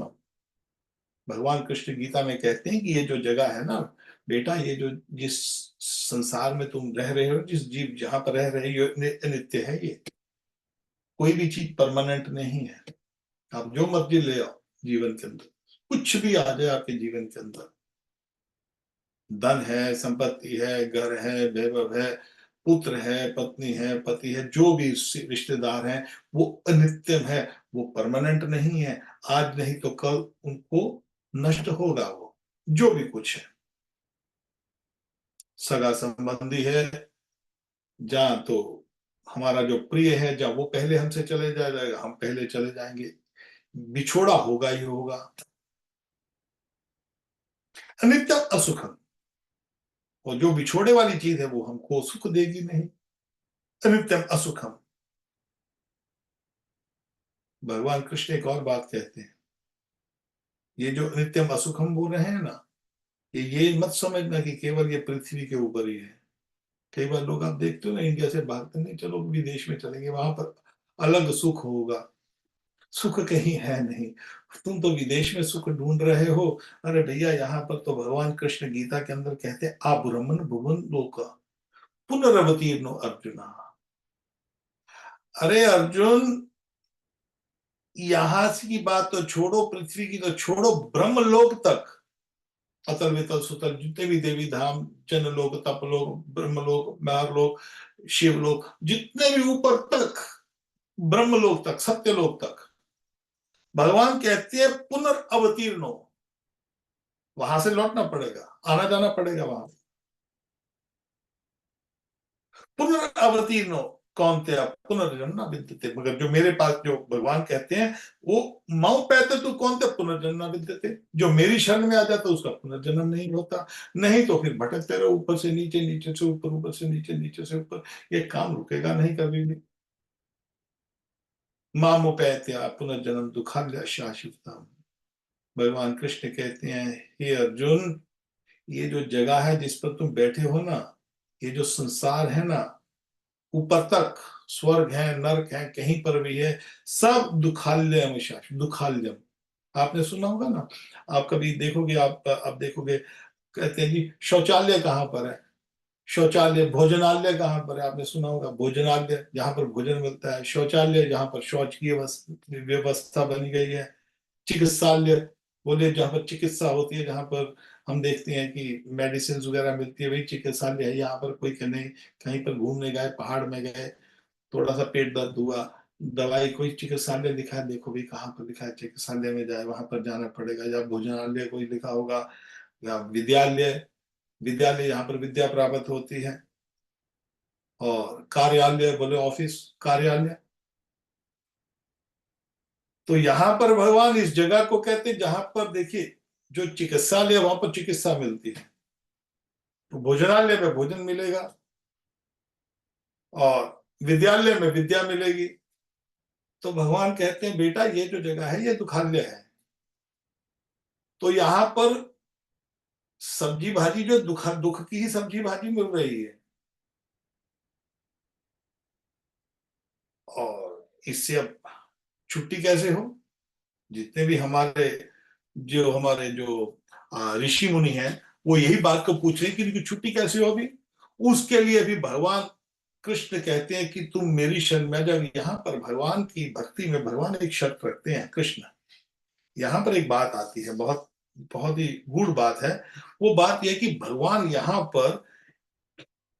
[SPEAKER 1] भगवान कृष्ण गीता में कहते हैं कि ये जो जगह है ना बेटा, ये जो जिस संसार में तुम रह रहे हो, जिस जीव जहां पर रह रहे हो, नित्य है। ये कोई भी चीज परमानेंट नहीं है। आप जो मर्जी ले आओ जीवन के अंदर, कुछ भी आ जाए आपके जीवन के अंदर, धन है, संपत्ति है, घर है, वैभव है, पुत्र है, पत्नी है, पति है, जो भी रिश्तेदार हैं, वो अनित्यम है, वो परमानेंट नहीं है। आज नहीं तो कल उनको नष्ट होगा वो, जो भी कुछ है। सगा संबंधी है, जहां तो हमारा जो प्रिय है, जहां वो पहले हमसे चले जाएगा, हम पहले चले जाएंगे, बिछोड़ा होगा ही होगा। अनित्यम असुखम, और जो बिछोड़े वाली चीज है वो हमको सुख देगी नहीं। अनित्यम असुखम। भगवान कृष्ण एक और बात कहते हैं, ये जो नित्यम असुखम बोल रहे हैं ना, ये मत समझना कि केवल ये पृथ्वी के ऊपर ही है। कई बार लोग आप देखते हो ना, इंडिया से भागते, नहीं चलो विदेश में चलेंगे, वहां पर अलग सुख होगा। सुख कहीं है नहीं। तुम तो विदेश में सुख ढूंढ रहे हो। अरे भैया, यहाँ पर तो भगवान कृष्ण गीता के अंदर कहते हैं, आ ब्रह्मन भुवन लोका पुनरवतीर्नो अर्जुना। अरे अर्जुन, यहां की बात तो छोड़ो, पृथ्वी की तो छोड़ो, ब्रह्मलोक तक, अतल वितल सुतल जितने भी देवी धाम, जनलोक, तपलोक, ब्रह्मलोक, महरलोक, शिवलोक, जितने भी ऊपर तक, ब्रह्मलोक तक, सत्यलोक तक, भगवान कहते हैं पुनर्अवतीर्ण हो। वहां से लौटना पड़ेगा, आना जाना पड़ेगा वहां। पुनर्अवतीर्ण हो, कौन थे आप? पुनर्जन्म ना विद्यते। मगर जो मेरे पास जो भगवान कहते हैं, वो माऊ पैते तो कौन थे? पुनर्जन्म ना विद्यते। जो मेरी शरण में आ जाता है उसका पुनर्जन्म नहीं होता। नहीं तो फिर भटकते रहो, ऊपर से नीचे, नीचे से ऊपर, ऊपर से नीचे, नीचे से ऊपर। ये काम रुकेगा नहीं कभी भी। मामोपैत्या पुनर्जन्म दुखालय शाश्वतम। भगवान कृष्ण कहते हैं, हे अर्जुन, ये जो जगह है जिस पर तुम बैठे हो ना, ये जो संसार है ना, ऊपर तक स्वर्ग है, नरक है, कहीं पर भी है, सब दुखालयम शाश्वत। दुखालयम आपने सुना होगा ना। आप कभी देखोगे, आप देखोगे, कहते हैं जी शौचालय कहाँ पर है? शौचालय। भोजनालय कहाँ पर है? आपने सुना होगा, भोजनालय जहां पर भोजन मिलता है, शौचालय जहां पर शौच की व्यवस्था बनी गई है, चिकित्सालय बोले जहां पर चिकित्सा होती है, जहां पर हम देखते हैं कि मेडिसिन वगैरह मिलती है, वही चिकित्सालय है। यहाँ पर कोई नहीं, कहीं पर घूमने गए, पहाड़ में गए, थोड़ा सा पेट दर्द हुआ, दवाई, कोई चिकित्सालय लिखा है, देखो भाई कहाँ पर लिखा है चिकित्सालय में जाए, वहां पर जाना पड़ेगा। या भोजनालय कोई लिखा होगा, या विद्यालय, विद्यालय यहाँ पर विद्या प्राप्त होती है। और कार्यालय बोले ऑफिस, कार्यालय। तो यहां पर भगवान इस जगह को कहते हैं जहां पर देखिए, जो चिकित्सालय वहां पर चिकित्सा मिलती है, तो भोजनालय में भोजन मिलेगा, और विद्यालय में विद्या मिलेगी। तो भगवान कहते हैं बेटा, ये जो जगह है ये दुखालय है। तो यहां पर सब्जी भाजी जो दुख दुख की ही सब्जी भाजी मिल रही है। और इससे अब छुट्टी कैसे हो? जितने भी हमारे जो ऋषि मुनि हैं, वो यही बात को पूछ रहे हैं कि इनकी छुट्टी कैसे होगी। उसके लिए भी भगवान कृष्ण कहते हैं कि तुम मेरी शरण में। जब यहाँ पर भगवान की भक्ति में भगवान एक शर्त रखते हैं कृष्ण, यहाँ पर एक बात आती है, बहुत बहुत ही गूढ़ बात है। वो बात यह है कि भगवान यहाँ पर,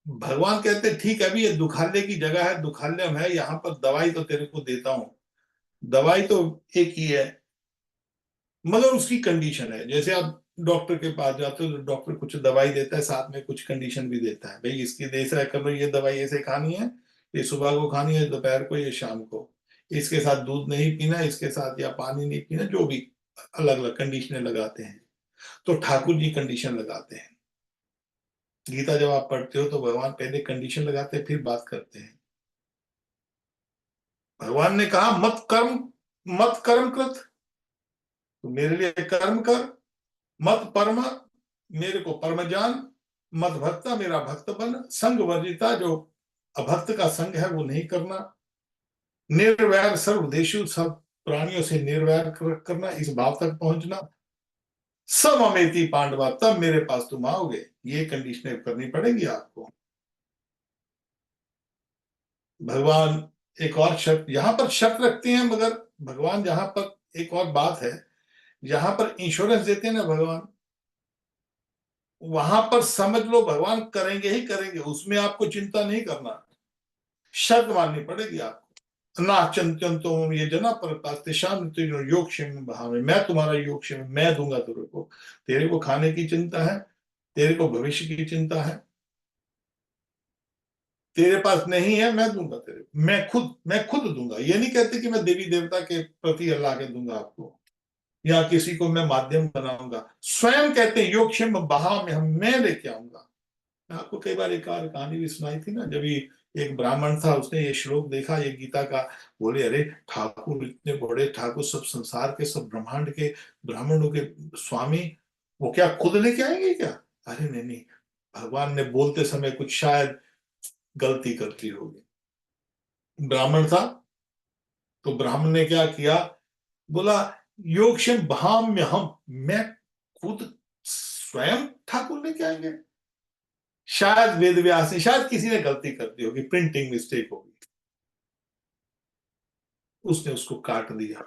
[SPEAKER 1] भगवान कहते हैं ठीक है अभी ये दुखालय की जगह है, दुखालय में है, यहाँ पर दवाई तो तेरे को देता हूं, दवाई तो एक ही है, मगर उसकी कंडीशन है। जैसे आप डॉक्टर के पास जाते हो तो डॉक्टर कुछ दवाई देता है, साथ में कुछ कंडीशन भी देता है, भाई इसकी ऐसा करो, ये दवाई ऐसे खानी है, ये सुबह को खानी है, दोपहर को, ये शाम को, इसके साथ दूध नहीं पीना, इसके साथ या पानी नहीं पीना, जो भी अलग अलग कंडीशनें लगाते हैं। तो ठाकुर जी कंडीशन लगाते हैं। गीता जब आप पढ़ते हो तो भगवान पहले कंडीशन लगाते हैं, फिर बात करते हैं। भगवान ने कहा मत कर्म कृत, तो मेरे लिए कर्म कर, मत परम, मेरे को परम जान, मत भक्ता, मेरा भक्त बन, संग वर्जिता, जो अभक्त का संग है वो नहीं करना, निर्वैर सर्वदेशु, सब प्राणियों से निर्वैर करना, इस भाव तक पहुंचना, सब अमेती पांडवा, तब मेरे पास तुम आओगे। ये कंडीशनें करनी पड़ेगी आपको। भगवान एक और शर्त यहां पर शर्त रखते हैं, मगर भगवान जहां पर एक और बात है, जहां पर इंश्योरेंस देते हैं ना भगवान, वहां पर समझ लो भगवान करेंगे ही करेंगे, उसमें आपको चिंता नहीं करना, शर्त माननी पड़ेगी आपको। ना चिंतो ये जना पर शाम योग क्षेम भावे, मैं तुम्हारा योग क्षेम मैं दूंगा तेरे को, तेरे को खाने की चिंता है, तेरे को भविष्य की चिंता है, तेरे पास नहीं है, मैं दूंगा तेरे को, मैं खुद दूंगा। ये नहीं कहते कि मैं देवी देवता के प्रति अल्लाह के दूंगा आपको, या किसी को मैं माध्यम बनाऊंगा, स्वयं कहते हैं योग क्षेम बहा में हम मैं लेके आऊंगा। मैं आपको कई बार एक और कहानी भी सुनाई थी ना, जब ये एक ब्राह्मण था, उसने ये श्लोक देखा ये गीता का, बोले अरे ठाकुर इतने बड़े ठाकुर, सब संसार के सब ब्रह्मांड के ब्राह्मणों के स्वामी, वो क्या खुद लेके आएंगे क्या? अरे नहीं नहीं, भगवान ने बोलते समय कुछ शायद गलती करती होगी। ब्राह्मण था, तो ब्राह्मण ने क्या किया, बोला योगक्षेम भाम में हम, मैं खुद स्वयं ठाकुर लेके आएंगे। शायद वेद व्यास ने, शायद किसी ने गलती कर दी होगी, प्रिंटिंग मिस्टेक होगी, उसने उसको काट दिया।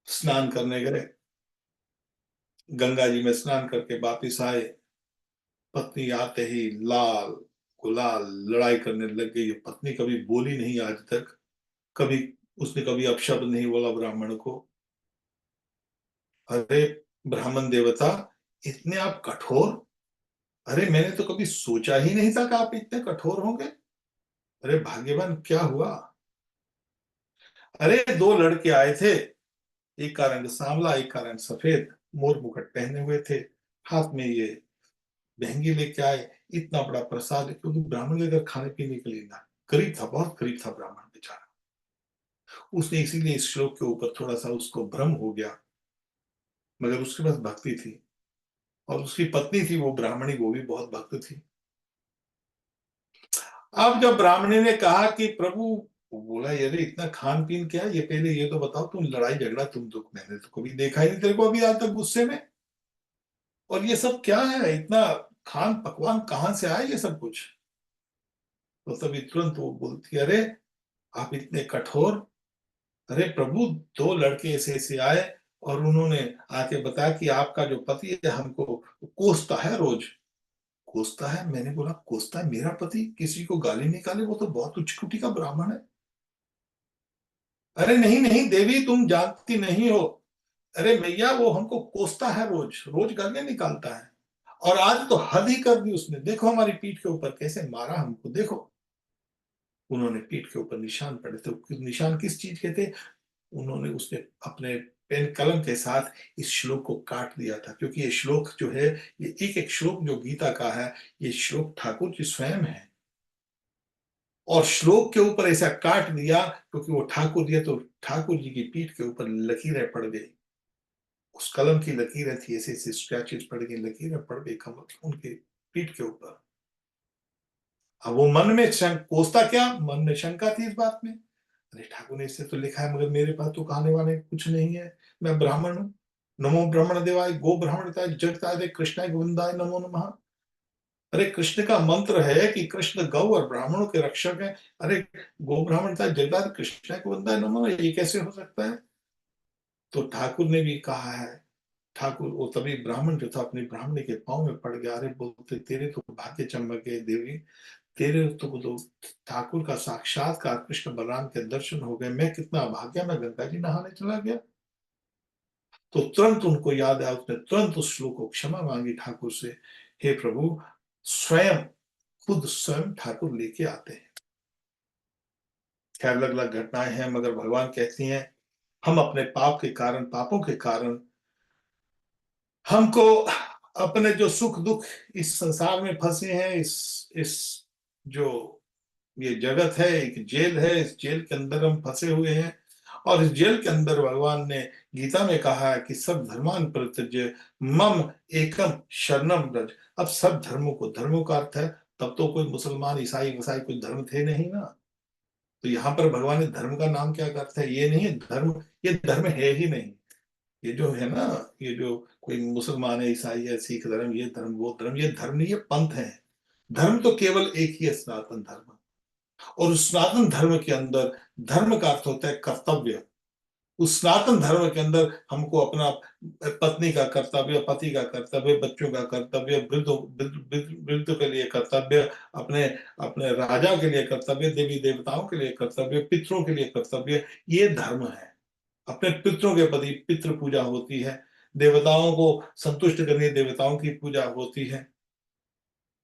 [SPEAKER 1] स्नान करने गए, गंगा जी में स्नान करके वापिस आए, पत्नी आते ही लाल गुलाल लड़ाई करने लग गई। पत्नी कभी बोली नहीं आज तक, कभी उसने कभी अपशब्द नहीं बोला ब्राह्मण को। अरे ब्राह्मण देवता, इतने आप कठोर, अरे मैंने तो कभी सोचा ही नहीं था कि आप इतने कठोर होंगे। अरे भाग्यवान क्या हुआ, अरे दो लड़के आए थे, एक का रंग सांवला, एक का रंग सफेद, मोर मुकुट पहने हुए थे, हाथ में ये महंगी लेके आए, इतना बड़ा प्रसाद, क्योंकि ब्राह्मण के घर खाने पीने के लिए ना, गरीब था, बहुत गरीब था ब्राह्मण बेचारा। उसने इसीलिए इस श्लोक के ऊपर थोड़ा सा उसको भ्रम हो गया, मगर उसके पास भक्ति थी, और उसकी पत्नी थी वो ब्राह्मणी, वो भी बहुत भक्त थी। अब जब ब्राह्मणी ने कहा कि प्रभु, वो बोला यार इतना खान पीन क्या, ये पहले ये तो बताओ, तुम लड़ाई झगड़ा तुम तो मैंने तो कभी देखा ही नहीं तेरे को अभी आज तक गुस्से में, और ये सब क्या है, इतना खान पकवान कहाँ से आए ये सब कुछ? तो तभी तुरंत वो बोलती अरे आप इतने कठोर, अरे प्रभु दो लड़के ऐसे ऐसे आए, और उन्होंने आके बताया कि आपका जो पति है हमको कोसता है रोज। कोसता है? मैंने बोला कोसता है मेरा पति किसी को गाली निकाले, वो तो बहुत उच्च कोटि का ब्राह्मण है। अरे नहीं नहीं देवी, तुम जानती नहीं हो, अरे मैया वो हमको कोसता है, रोज रोज गालियां निकालता है, और आज तो हद ही कर दी उसने, देखो हमारी पीठ के ऊपर कैसे मारा हमको, देखो। उन्होंने पीठ के ऊपर निशान पड़े थे, निशान किस चीज के थे, उन्होंने उसने अपने पेन कलम के साथ इस श्लोक को काट दिया था, क्योंकि ये श्लोक जो है, ये एक एक श्लोक जो गीता का है, ये श्लोक ठाकुर जी स्वयं है, और श्लोक के ऊपर ऐसा काट दिया क्योंकि वो ठाकुर जी है, तो ठाकुर जी की पीठ के ऊपर लकीरें पड़ गई, उस कलम की लकीरें थी, ऐसे ऐसे स्क्रैचेस पड़ गई, लकीरें पड़ गई कमर उनके पीठ के ऊपर। अब वो मन में कोसता क्या, मन में शंका थी इस बात में, अरे ठाकुर ने इससे तो लिखा है, मगर मेरे पास तो खाने वाने कुछ नहीं है, मैं ब्राह्मण हूँ। नमो ब्राह्मण देवाय गो ब्राह्मणताय जगताय दे कृष्णाय गोविंदाय नमो नमः। अरे कृष्ण का मंत्र है कि कृष्ण गौ और ब्राह्मणों के रक्षक हैं। अरे गो ब्राह्मणताय जगताय कृष्णाय गोविंदाय नमो, ये कैसे हो सकता है? तो ठाकुर ने भी कहा है, ठाकुर वो तभी ब्राह्मण जो था अपनी ब्राह्मणी के पांव में पड़ गया, अरे बोलते तेरे तो भाग्य चमक गए देवी, तेरे तो ठाकुर का साक्षात्कार कृष्ण बलराम के दर्शन हो गए, मैं कितना अभाग्य, मैं गंगा जी नहाने चला गया। तो तुरंत उनको याद आया, उसने तुरंत उस श्लोक को क्षमा मांगी ठाकुर से, हे प्रभु, स्वयं खुद स्वयं ठाकुर लेके आते हैं। खैर अलग अलग घटनाएं हैं, मगर भगवान कहती हैं हम अपने पाप के कारण, पापों के कारण हमको अपने जो सुख दुख इस संसार में फंसे हैं, इस जो ये जगत है एक जेल है, इस जेल के अंदर हम फंसे हुए हैं। और इस जेल के अंदर भगवान ने गीता में कहा है कि सब धर्मान परित्यज्य मम एकम शरणम व्रज। अब सब धर्मों को, धर्मों का अर्थ है तब तो कोई मुसलमान ईसाई वसाई कोई धर्म थे नहीं ना। तो यहाँ पर भगवान ने धर्म का नाम क्या करता है, ये नहीं है धर्म, ये धर्म है ही नहीं। ये जो है ना, ये जो कोई मुसलमान है, ईसाई है, सिख धर्म, ये धर्म वो धर्म, ये धर्म नहीं, ये पंथ है। धर्म तो केवल एक ही है, सनातन धर्म। और उस सनातन धर्म के अंदर धर्म का अर्थ होता है कर्तव्य। उस सनातन धर्म के अंदर हमको अपना पत्नी का कर्तव्य, पति का कर्तव्य, बच्चों का कर्तव्य, वृद्ध के लिए कर्तव्य, अपने अपने राजा के लिए कर्तव्य, देवी देवताओं के लिए कर्तव्य, पितरों के लिए कर्तव्य, ये धर्म है। अपने पितरों के प्रति पितृ पूजा होती है, देवताओं को संतुष्ट करने देवताओं की पूजा होती है,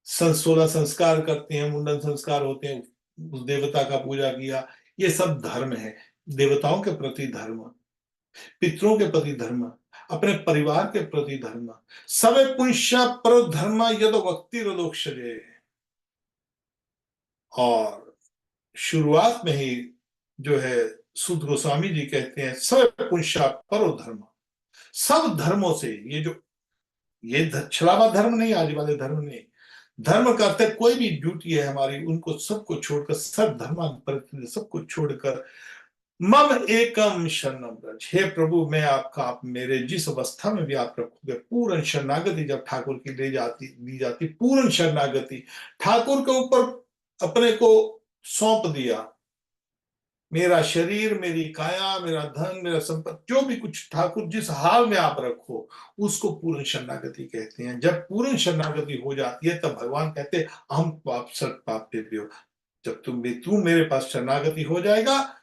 [SPEAKER 1] 16 संस्कार करते हैं, मुंडन संस्कार होते हैं, उस देवता का पूजा किया, ये सब धर्म है। देवताओं के प्रति धर्म, पितरों के प्रति धर्म, अपने परिवार के प्रति धर्म, सबे पुंष्य पर धर्म यद वक्ति रदोक्षजे। और शुरुआत में ही जो है सुद गोस्वामी जी कहते हैं सब पुंष्य परो धर्म, सब धर्मों से, ये जो ये छलावा धर्म नहीं, आज वाले धर्म नहीं, धर्म करते कोई भी ड्यूटी है हमारी, उनको सबको छोड़कर, सब धर्म सबको छोड़कर मम एकम शरणम व्रज, हे प्रभु मैं आपका, आप मेरे जिस अवस्था में भी आप रखोगे, पूर्ण शरणागति जब ठाकुर की दी जाती पूर्ण शरणागति, ठाकुर के ऊपर अपने को सौंप दिया, मेरा शरीर, मेरी काया, मेरा धन, मेरा संपत्ति, जो भी कुछ ठाकुर जिस हाल में आप रखो, उसको पूर्ण शरणागति कहते हैं। जब पूर्ण शरणागति हो जाती है तब भगवान कहते हैं हम पाप सर्व पाप हो। जब तू मेरे पास शरणागति हो जाएगा,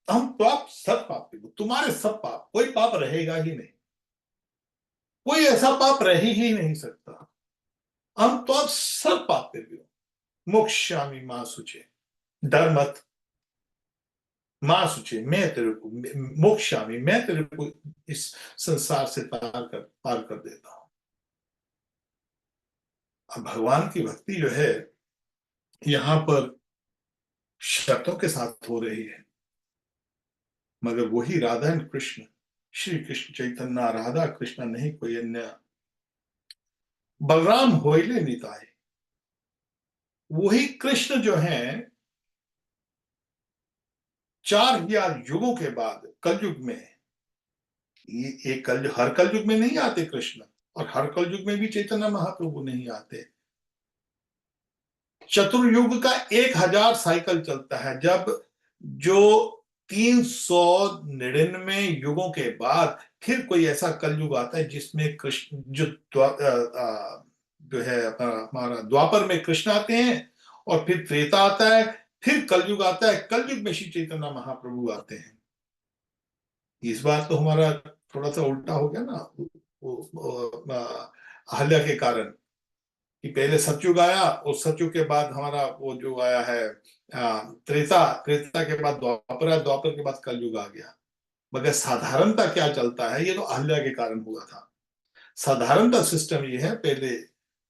[SPEAKER 1] हम पाप सब पाप पे, तुम्हारे सब पाप, कोई पाप रहेगा ही नहीं, कोई ऐसा पाप रह ही नहीं सकता, हम तो आप सब पाप पे भी हो। मोक्षामी मां सुचे, डर मत, मां सुचे, मैं तेरे को, मोक्षामी, मैं तेरे को इस संसार से पार कर देता हूं। अब भगवान की भक्ति जो है यहां पर शर्तों के साथ हो रही है, मगर वही राधा एंड कृष्ण, श्री कृष्ण चैतन्य राधा कृष्ण नहीं कोई अन्य, बलराम होइले निताय, वही कृष्ण जो है 4000 युगों के बाद कलयुग में, ये एक कल, हर कलयुग में नहीं आते कृष्ण, और हर कलयुग में भी चैतन्य महाप्रभु नहीं आते। चतुर्युग का 1000 साइकिल चलता है, जब जो 399 युगों के बाद फिर कोई ऐसा कलयुग आता है जिसमें कृष्ण जो है हमारा द्वापर में कृष्ण आते हैं, और फिर त्रेता आता है, फिर कलयुग आता है, कलयुग में श्री चैतन्य महाप्रभु आते हैं। इस बार तो हमारा थोड़ा सा उल्टा हो गया ना, अहल्या के कारण, कि पहले सतयुग आया और सतयुग के बाद हमारा वो जो आया है त्रेता, त्रेता के बाद द्वापर आया, द्वापर के बाद कलयुग आ गया। मगर साधारणता क्या चलता है, ये तो अहल्या के कारण हुआ था। साधारणता सिस्टम ये है, पहले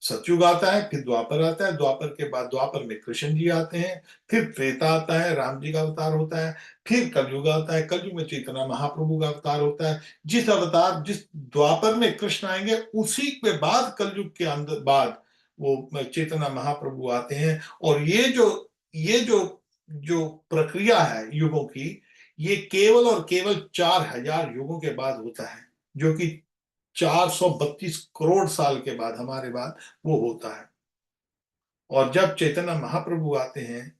[SPEAKER 1] सतयुग आता है, फिर द्वापर आता है, द्वापर के बाद द्वापर में कृष्ण जी आते हैं, फिर त्रेता आता है, राम जी का अवतार होता है, फिर कलयुग आता है, कलयुग में चैतन्य महाप्रभु का अवतार होता है। जिस अवतार, जिस द्वापर में कृष्ण आएंगे उसी के बाद कलयुग के अंदर बाद वो चैतन्य महाप्रभु आते हैं। और ये जो जो प्रक्रिया है युगों की, ये केवल और केवल 4000 युगों के बाद होता है, जो कि 432 करोड़ साल के बाद, हमारे बाद वो होता है। और जब चैतन्य महाप्रभु आते हैं,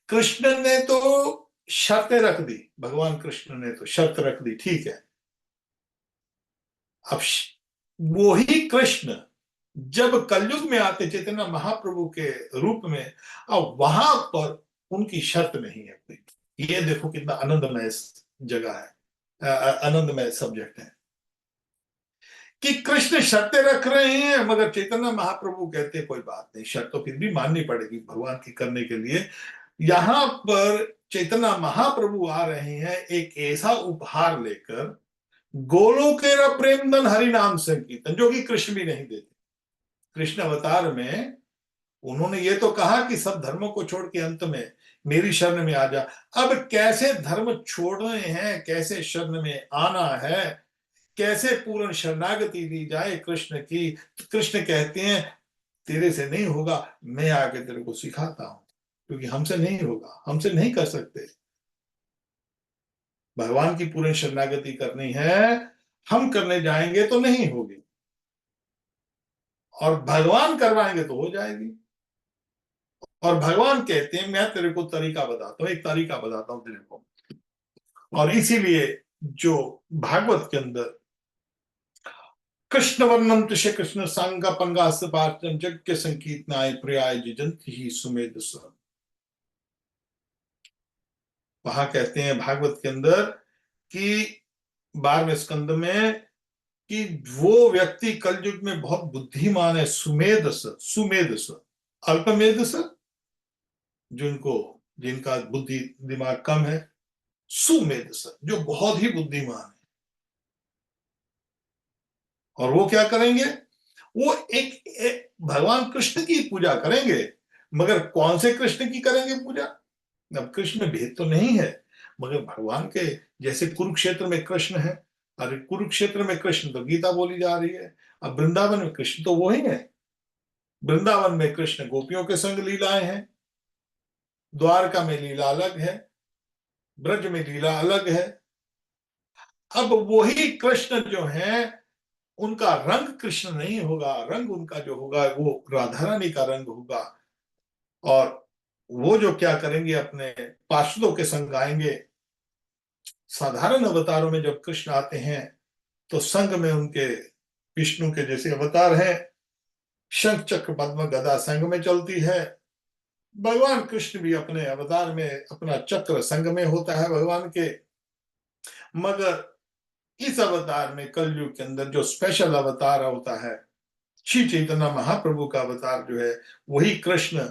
[SPEAKER 1] कृष्ण ने तो शर्तें रख दी, भगवान कृष्ण ने तो शर्त रख दी, ठीक है अब वो ही कृष्ण जब कलयुग में आते चैतन्य महाप्रभु के रूप में, अब वहां पर उनकी शर्त नहीं है कोई। ये देखो कितना आनंदमय जगह है, आनंदमय सब्जेक्ट है कि कृष्ण शर्तें रख रहे हैं, मगर चैतन्य महाप्रभु कहते हैं कोई बात नहीं, शर्त तो फिर भी माननी पड़ेगी भगवान की करने के लिए। यहां पर चैतन्य महाप्रभु आ रहे हैं एक ऐसा उपहार लेकर, गोलोकेरा प्रेम धन हरि नाम संकीर्तन, जो कि कृष्ण भी नहीं देते। कृष्ण अवतार में उन्होंने ये तो कहा कि सब धर्मों को छोड़ के अंत में मेरी शरण में आ जा। अब कैसे धर्म छोड़ने हैं, कैसे शरण में आना है, कैसे पूर्ण शरणागति दी जाए कृष्ण की, तो कृष्ण कहते हैं तेरे से नहीं होगा, मैं आके तेरे को सिखाता हूं, क्योंकि हमसे नहीं होगा, हमसे नहीं कर सकते। भगवान की पूर्ण शरणागति करनी है, हम करने जाएंगे तो नहीं होगी, और भगवान करवाएंगे तो हो जाएगी। और भगवान कहते हैं मैं तेरे को तरीका बताता हूं, एक तरीका बताता हूं तेरे को। और इसीलिए जो भागवत के अंदर कृष्ण वर्णम तुष्य कृष्ण संग पंगास पार्थम यज्ञ संकीर्तनाय प्रियाय जिजंति ही सुमेध स्वर, वहां कहते हैं भागवत के अंदर कि 12वें स्कंद में कि वो व्यक्ति कलयुग में बहुत बुद्धिमान है, सुमेधस, सुमेधस, अल्पमेधस जिनको जिनका बुद्धि दिमाग कम है, सुमेधस जो बहुत ही बुद्धिमान है। और वो क्या करेंगे, वो एक भगवान कृष्ण की पूजा करेंगे, मगर कौन से कृष्ण की करेंगे पूजा। अब कृष्ण भेद तो नहीं है, मगर भगवान के जैसे कुरुक्षेत्र में कृष्ण है, अरे कुरुक्षेत्र में कृष्ण तो गीता बोली जा रही है, अब वृंदावन में कृष्ण तो वही है। वृंदावन में कृष्ण गोपियों के संग लीलाएं हैं, द्वारका में लीला अलग है, ब्रज में लीला अलग है। अब वही कृष्ण जो है उनका रंग कृष्ण नहीं होगा, रंग उनका जो होगा वो राधा रानी का रंग होगा। और वो जो क्या करेंगे, अपने पार्षदों के संग आएंगे। साधारण अवतारों में जब कृष्ण आते हैं तो संग में उनके विष्णु के जैसे अवतार हैं, शंख चक्र पद्म गदा संग में चलती है। भगवान कृष्ण भी अपने अवतार में अपना चक्र संग में होता है भगवान के। मगर इस अवतार में कलयुग के अंदर जो स्पेशल अवतार होता है, श्री चैतन्य महाप्रभु का अवतार जो है, वही कृष्ण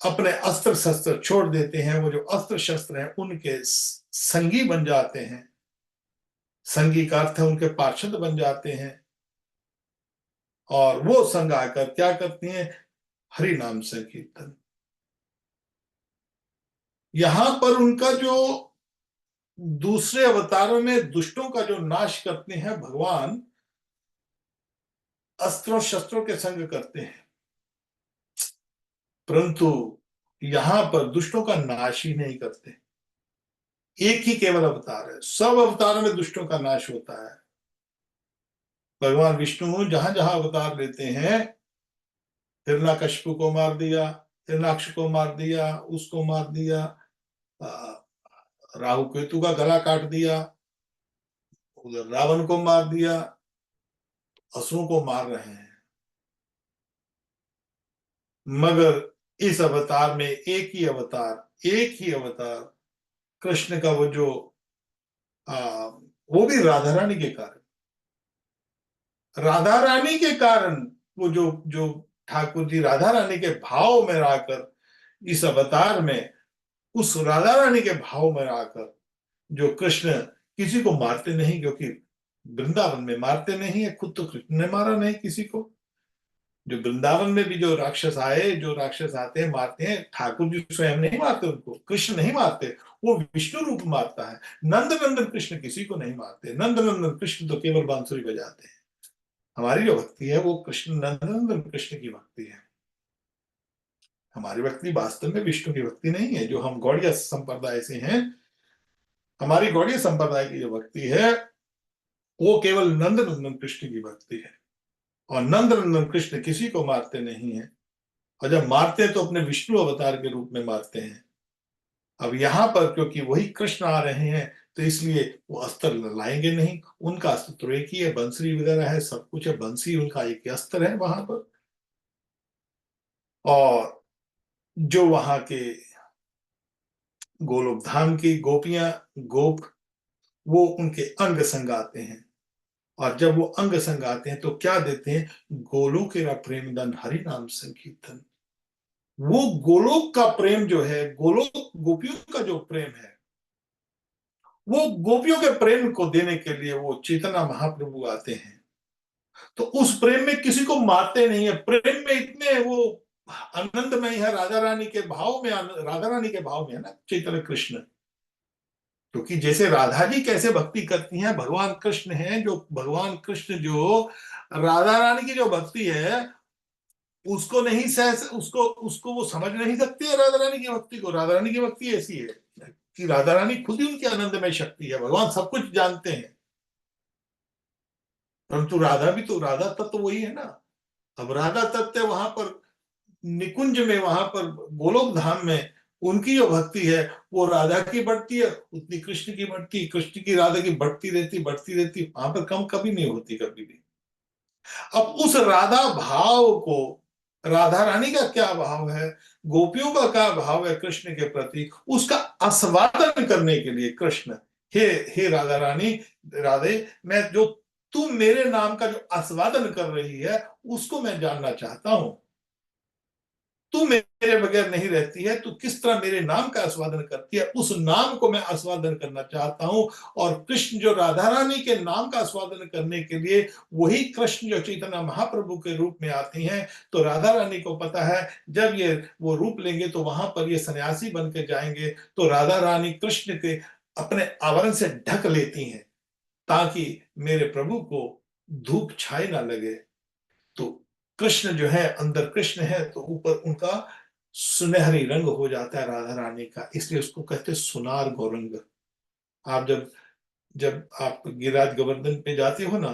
[SPEAKER 1] अपने अस्त्र शस्त्र छोड़ देते हैं, वो जो अस्त्र शस्त्र हैं उनके संगी बन जाते हैं। संगी का अर्थ है उनके पार्षद बन जाते हैं, और वो संग आकर क्या करते हैं, हरि नाम संकीर्तन। यहां पर उनका जो दूसरे अवतारों में दुष्टों का जो नाश करते हैं भगवान, अस्त्रों शस्त्रों के संग करते हैं, परंतु यहां पर दुष्टों का नाश ही नहीं करते। एक ही केवल अवतार है, सब अवतारों में दुष्टों का नाश होता है। भगवान विष्णु जहां जहां अवतार लेते हैं, हिरण्यकशिपु को मार दिया, हिरण्याक्ष को मार दिया, उसको मार दिया, राहु केतु का गला काट दिया, उधर रावण को मार दिया, असुरों को मार रहे हैं। मगर इस अवतार में एक ही अवतार, एक ही अवतार कृष्ण का, वो जो वो भी राधा रानी के कारण, राधा रानी के कारण, वो जो जो ठाकुर जी राधा रानी के भाव में रहकर इस अवतार में, उस राधा रानी के भाव में आकर जो कृष्ण किसी को मारते नहीं, क्योंकि वृंदावन में मारते नहीं है, खुद तो कृष्ण ने मारा नहीं किसी को। जो वृंदावन में भी जो राक्षस आए, जो राक्षस आते हैं मारते हैं, ठाकुर जी स्वयं नहीं मारते उनको, कृष्ण नहीं मारते, वो विष्णु रूप मारता है। नंद नंदन कृष्ण किसी को नहीं मारते, नंद नंदन कृष्ण तो केवल बांसुरी बजाते हैं। हमारी जो भक्ति है वो कृष्ण नंद नंदन कृष्ण की भक्ति है। हमारी भक्ति वास्तव में विष्णु की भक्ति नहीं है, जो हम गौड़िया संप्रदाय से हैं। हमारी गौड़िया संप्रदाय की जो भक्ति है वो केवल नंद नंदन कृष्ण की भक्ति है, और नंद नंदन कृष्ण किसी को मारते नहीं है, और जब मारते हैं तो अपने विष्णु अवतार के रूप में मारते हैं। अब यहां पर क्योंकि वही कृष्ण आ रहे हैं, तो इसलिए वो अस्त्र लाएंगे नहीं। उनका अस्त्र तो एक ही है, बंसरी वगैरह है, सब कुछ है, बंसी उनका एक ही अस्त्र है वहां पर। और जो वहां के गोलोक धाम की गोपियां, गोप, वो उनके अंग संग आते हैं। और जब वो अंग संग आते हैं तो क्या देते हैं? गोलोकेरा प्रेमदन हरि नाम संकीर्तन। वो गोलोक का प्रेम जो है, गोलोक गोपियों का जो प्रेम है, वो गोपियों के प्रेम को देने के लिए वो चैतन्य महाप्रभु आते हैं। तो उस प्रेम में किसी को मारते नहीं है, प्रेम में इतने वो आनंदमय है, राधा रानी के भाव में, राधा रानी के भाव में है ना चैतन्य कृष्ण। क्योंकि जैसे राधा जी कैसे भक्ति करती हैं, भगवान कृष्ण हैं जो, भगवान कृष्ण जो राधा रानी की जो भक्ति है उसको नहीं सह, उसको उसको वो समझ नहीं सकती है राधा रानी की भक्ति को। राधा रानी की भक्ति ऐसी है कि राधा रानी खुद ही उनकी आनंदमय शक्ति है, भगवान सब कुछ जानते हैं। परंतु राधा भी तो, राधा तत्व तो वही है ना। अब राधा तत्व वहां पर निकुंज में, वहां पर गोलोक धाम में उनकी जो भक्ति है वो राधा की बढ़ती है उतनी कृष्ण की बढ़ती, कृष्ण की राधा की बढ़ती रहती, वहां पर कम कभी नहीं होती कभी भी। अब उस राधा भाव को, राधा रानी का क्या भाव है, गोपियों का क्या भाव है कृष्ण के प्रति, उसका आस्वादन करने के लिए कृष्ण, हे हे राधा रानी, राधे, मैं जो तू मेरे नाम का जो आस्वादन कर रही है उसको मैं जानना चाहता हूं। तू मेरे बगैर नहीं रहती है, तू किस तरह मेरे नाम का आस्वादन करती है, उस नाम को मैं आस्वादन करना चाहता हूं। और कृष्ण जो राधा रानी के नाम का आस्वादन करने के लिए, वही कृष्ण जो चैतन्य महाप्रभु के रूप में आती हैं। तो राधा रानी को पता है जब ये वो रूप लेंगे तो वहां पर ये सन्यासी बन के जाएंगे, तो राधा रानी कृष्ण के अपने आवरण से ढक लेती हैं ताकि मेरे प्रभु को धूप छाए ना लगे। तो कृष्ण जो है, अंदर कृष्ण है तो ऊपर उनका सुनहरी रंग हो जाता है राधा रानी का, इसलिए उसको कहते हैं सुनार गौरंग। आप जब जब आप गिरिराज गोवर्धन पे जाते हो ना,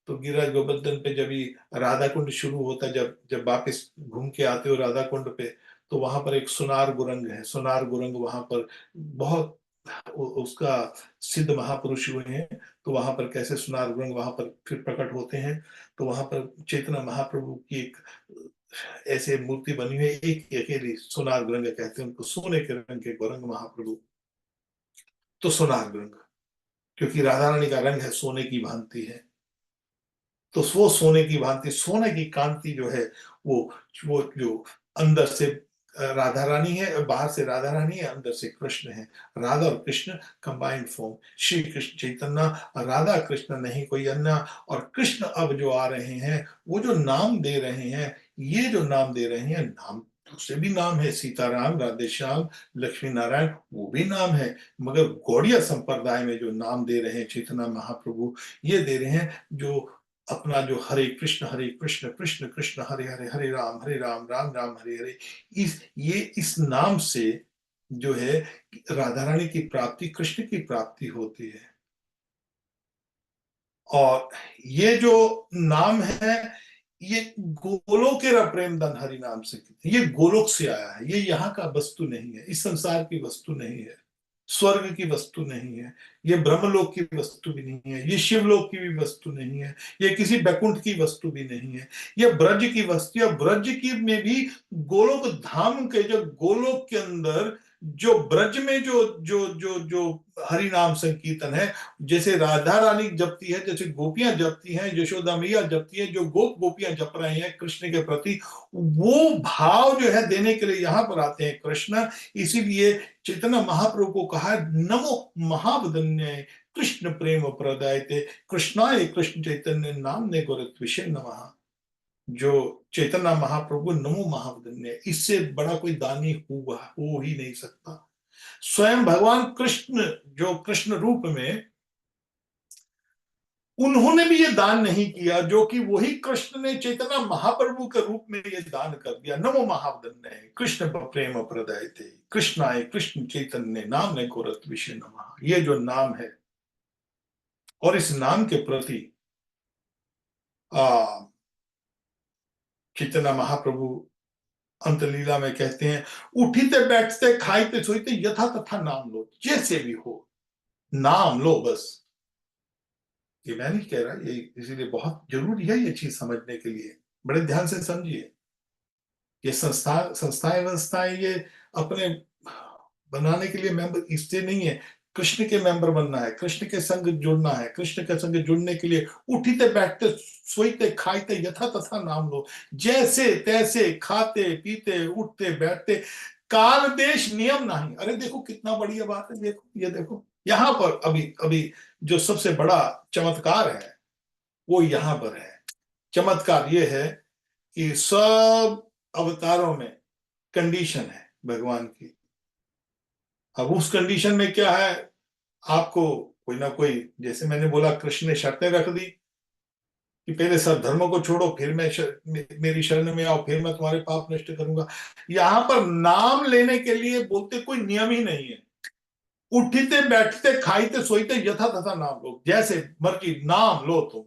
[SPEAKER 1] तो गिरिराज गोवर्धन पे जब ही राधा कुंड शुरू होता है, जब जब वापस घूम के आते हो राधा कुंड पे, तो वहां पर एक सुनार गुरंग है। सुनार गुरंग वहां पर बहुत उसका सिद्ध महापुरुष हुए हैं। तो वहां पर कैसे सुनार गुरंग वहां पर फिर प्रकट होते हैं। तो वहां पर चैतन्य महाप्रभु की एक ऐसे मूर्ति बनी हुई है, एक अकेली सुनार गुरंग कहते हैं उनको, सोने के रंग के गुरंग महाप्रभु। तो सुनार गुरंग, क्योंकि राधा रानी का रंग है सोने की भांति है, तो वो सोने की भांति, सोने की कांति जो है, वो वो जो अंदर से राधा रानी है, बाहर से राधा रानी है, अंदर से कृष्ण है। राधा और कृष्ण कंबाइंड फॉर्म, श्री कृष्ण चैतन्य, राधा कृष्ण नहीं कोई अन्य। और कृष्ण अब जो आ रहे हैं, वो जो नाम दे रहे हैं, ये जो नाम दे रहे हैं, नाम दूसरे भी नाम है, सीताराम, राधेश्याम, लक्ष्मी नारायण, वो भी नाम है। मगर गौड़िया संप्रदाय में जो नाम दे रहे हैं चैतन्य महाप्रभु, ये दे रहे हैं जो अपना जो हरे कृष्ण कृष्ण कृष्ण हरे हरे, हरे राम राम राम हरे हरे, इस नाम से जो है राधा रानी की प्राप्ति, कृष्ण की प्राप्ति होती है। और ये जो नाम है, ये गोलोकेरा प्रेम धन हरि नाम से, ये गोलोक से आया है, ये यहाँ का वस्तु नहीं है, इस संसार की वस्तु नहीं है, स्वर्ग की वस्तु नहीं है, ये ब्रह्मलोक की वस्तु भी नहीं है, ये शिवलोक की भी वस्तु नहीं है, ये किसी बैकुंठ की वस्तु भी नहीं है, ये ब्रज की वस्तु है। ब्रज की में भी गोलोक धाम के, जो गोलोक के अंदर जो ब्रज में जो जो जो जो हरि नाम संकीर्तन है, जैसे राधा रानी जपती है, जैसे गोपियां जपती हैं, यशोदा मैया जपती है, जो गोपियां जप रहे हैं कृष्ण के प्रति, वो भाव जो है देने के लिए यहाँ पर आते हैं कृष्ण। इसीलिए चैतन्य महाप्रभु को कहा नमो महावदन्य कृष्ण प्रेम प्रदायते कृष्णाय कृष्ण चैतन्य नाम ने गोरख विषय नमः। जो चैतन्य महाप्रभु नमो महावदन्य, इससे बड़ा कोई दानी हुआ हो ही नहीं सकता। स्वयं भगवान कृष्ण जो कृष्ण रूप में, उन्होंने भी ये दान नहीं किया जो कि वही कृष्ण ने चैतन्य महाप्रभु के रूप में ये दान कर दिया। नमो महावदन्य कृष्ण प्रेम प्रदायते कृष्णाय कृष्ण चैतन्य नाम ने गोरख विषय नमः। ये जो नाम है, और इस नाम के प्रति चैतन्य महाप्रभु अंतलीला में कहते हैं, उठीते बैठते खाईते सोईते यथा तथा नाम लो, जैसे भी हो नाम लो बस। ये मैं नहीं कह रहा, ये इसीलिए बहुत जरूरी है ये चीज समझने के लिए। बड़े ध्यान से समझिए। ये संस्थाएं व्यवस्थाएं ये अपने बनाने के लिए मेंबर इससे नहीं है। कृष्ण के मेंबर बनना है, कृष्ण के संग जुड़ना है। कृष्ण के संग जुड़ने के लिए उठते बैठते सोते खाते यथा तथा नाम लो। जैसे तैसे खाते पीते उठते बैठते, काल देश नियम नहीं। अरे देखो कितना बढ़िया बात है। देखो ये देखो यहां पर अभी अभी जो सबसे बड़ा चमत्कार है वो यहां पर है। चमत्कार ये है कि सब अवतारों में कंडीशन है भगवान की। अब उस कंडीशन में क्या है, आपको कोई ना कोई, जैसे मैंने बोला कृष्ण ने शर्तें रख दी कि पहले सब धर्मों को छोड़ो, फिर मेरी शरण में आओ, फिर मैं तुम्हारे पाप नष्ट करूंगा। यहां पर नाम लेने के लिए बोलते कोई नियम ही नहीं है। उठते बैठते खाते सोते यथा तथा नाम लो, जैसे मर्जी नाम लो तुम।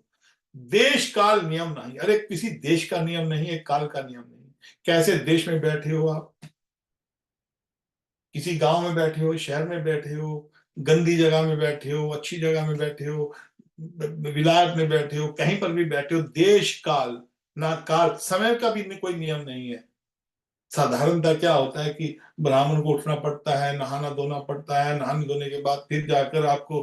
[SPEAKER 1] देश काल नियम नहीं। अरे किसी देश का नियम नहीं है, काल का नियम नहीं। कैसे देश में बैठे हो आप, किसी गांव में बैठे हो, शहर में बैठे हो, गंदी जगह में बैठे हो, अच्छी जगह में बैठे हो, विलायत में बैठे हो, कहीं पर भी बैठे हो, देश काल ना काल समय का भी कोई नियम नहीं है। साधारणतः क्या होता है कि ब्राह्मण को उठना पड़ता है, नहाना धोना पड़ता है, नहाने धोने के बाद फिर जाकर आपको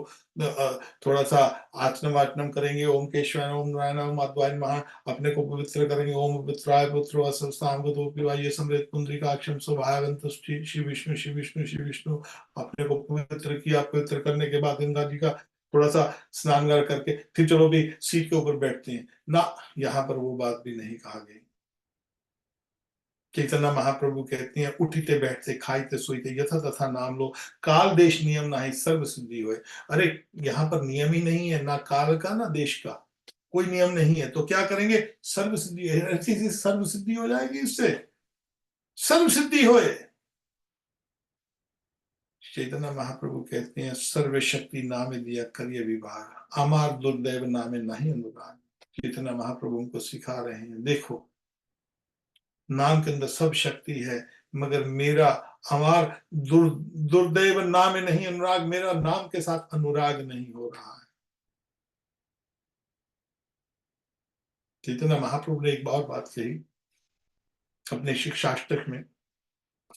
[SPEAKER 1] थोड़ा सा आचनम वाचनम करेंगे, ओम केशवाय ओम नारायण ओम माधवाय नमः, अपने को पवित्र करेंगे, ओम पवित्राय पुत्र ये समृत पुंडरीकाक्षम शोभायवंत श्री विष्णु श्री विष्णु। अपने को पवित्र किया, पवित्र करने के बाद गंगा जी का थोड़ा सा स्नान करके फिर चलो भी सीट के ऊपर बैठते हैं ना। यहाँ पर वो बात भी नहीं कहा गई। चैतन्य महाप्रभु कहते हैं उठते बैठते खाते सोते यथा तथा नाम लो, काल देश नियम ना ही सर्व सिद्धि हुए। अरे यहाँ पर नियम ही नहीं है, ना काल का ना देश का, कोई नियम नहीं है। तो क्या करेंगे, सर्व सिद्धि, ऐसी सर्व सिद्धि हो जाएगी इससे, सर्व सिद्धि होए। चैतन्य महाप्रभु कहते हैं सर्व शक्ति नामे दिया करिए विभाग, अमार दुर्दैव नामे नहीं अनुराग। चैतन्य महाप्रभु उनको सिखा रहे हैं, देखो नाम के अंदर सब शक्ति है, मगर मेरा हमार दुर्दैव नाम में नहीं अनुराग, मेरा नाम के साथ अनुराग नहीं हो रहा है। चैतन्य महाप्रभु ने एक बार बात कही अपने शिक्षाष्टक में,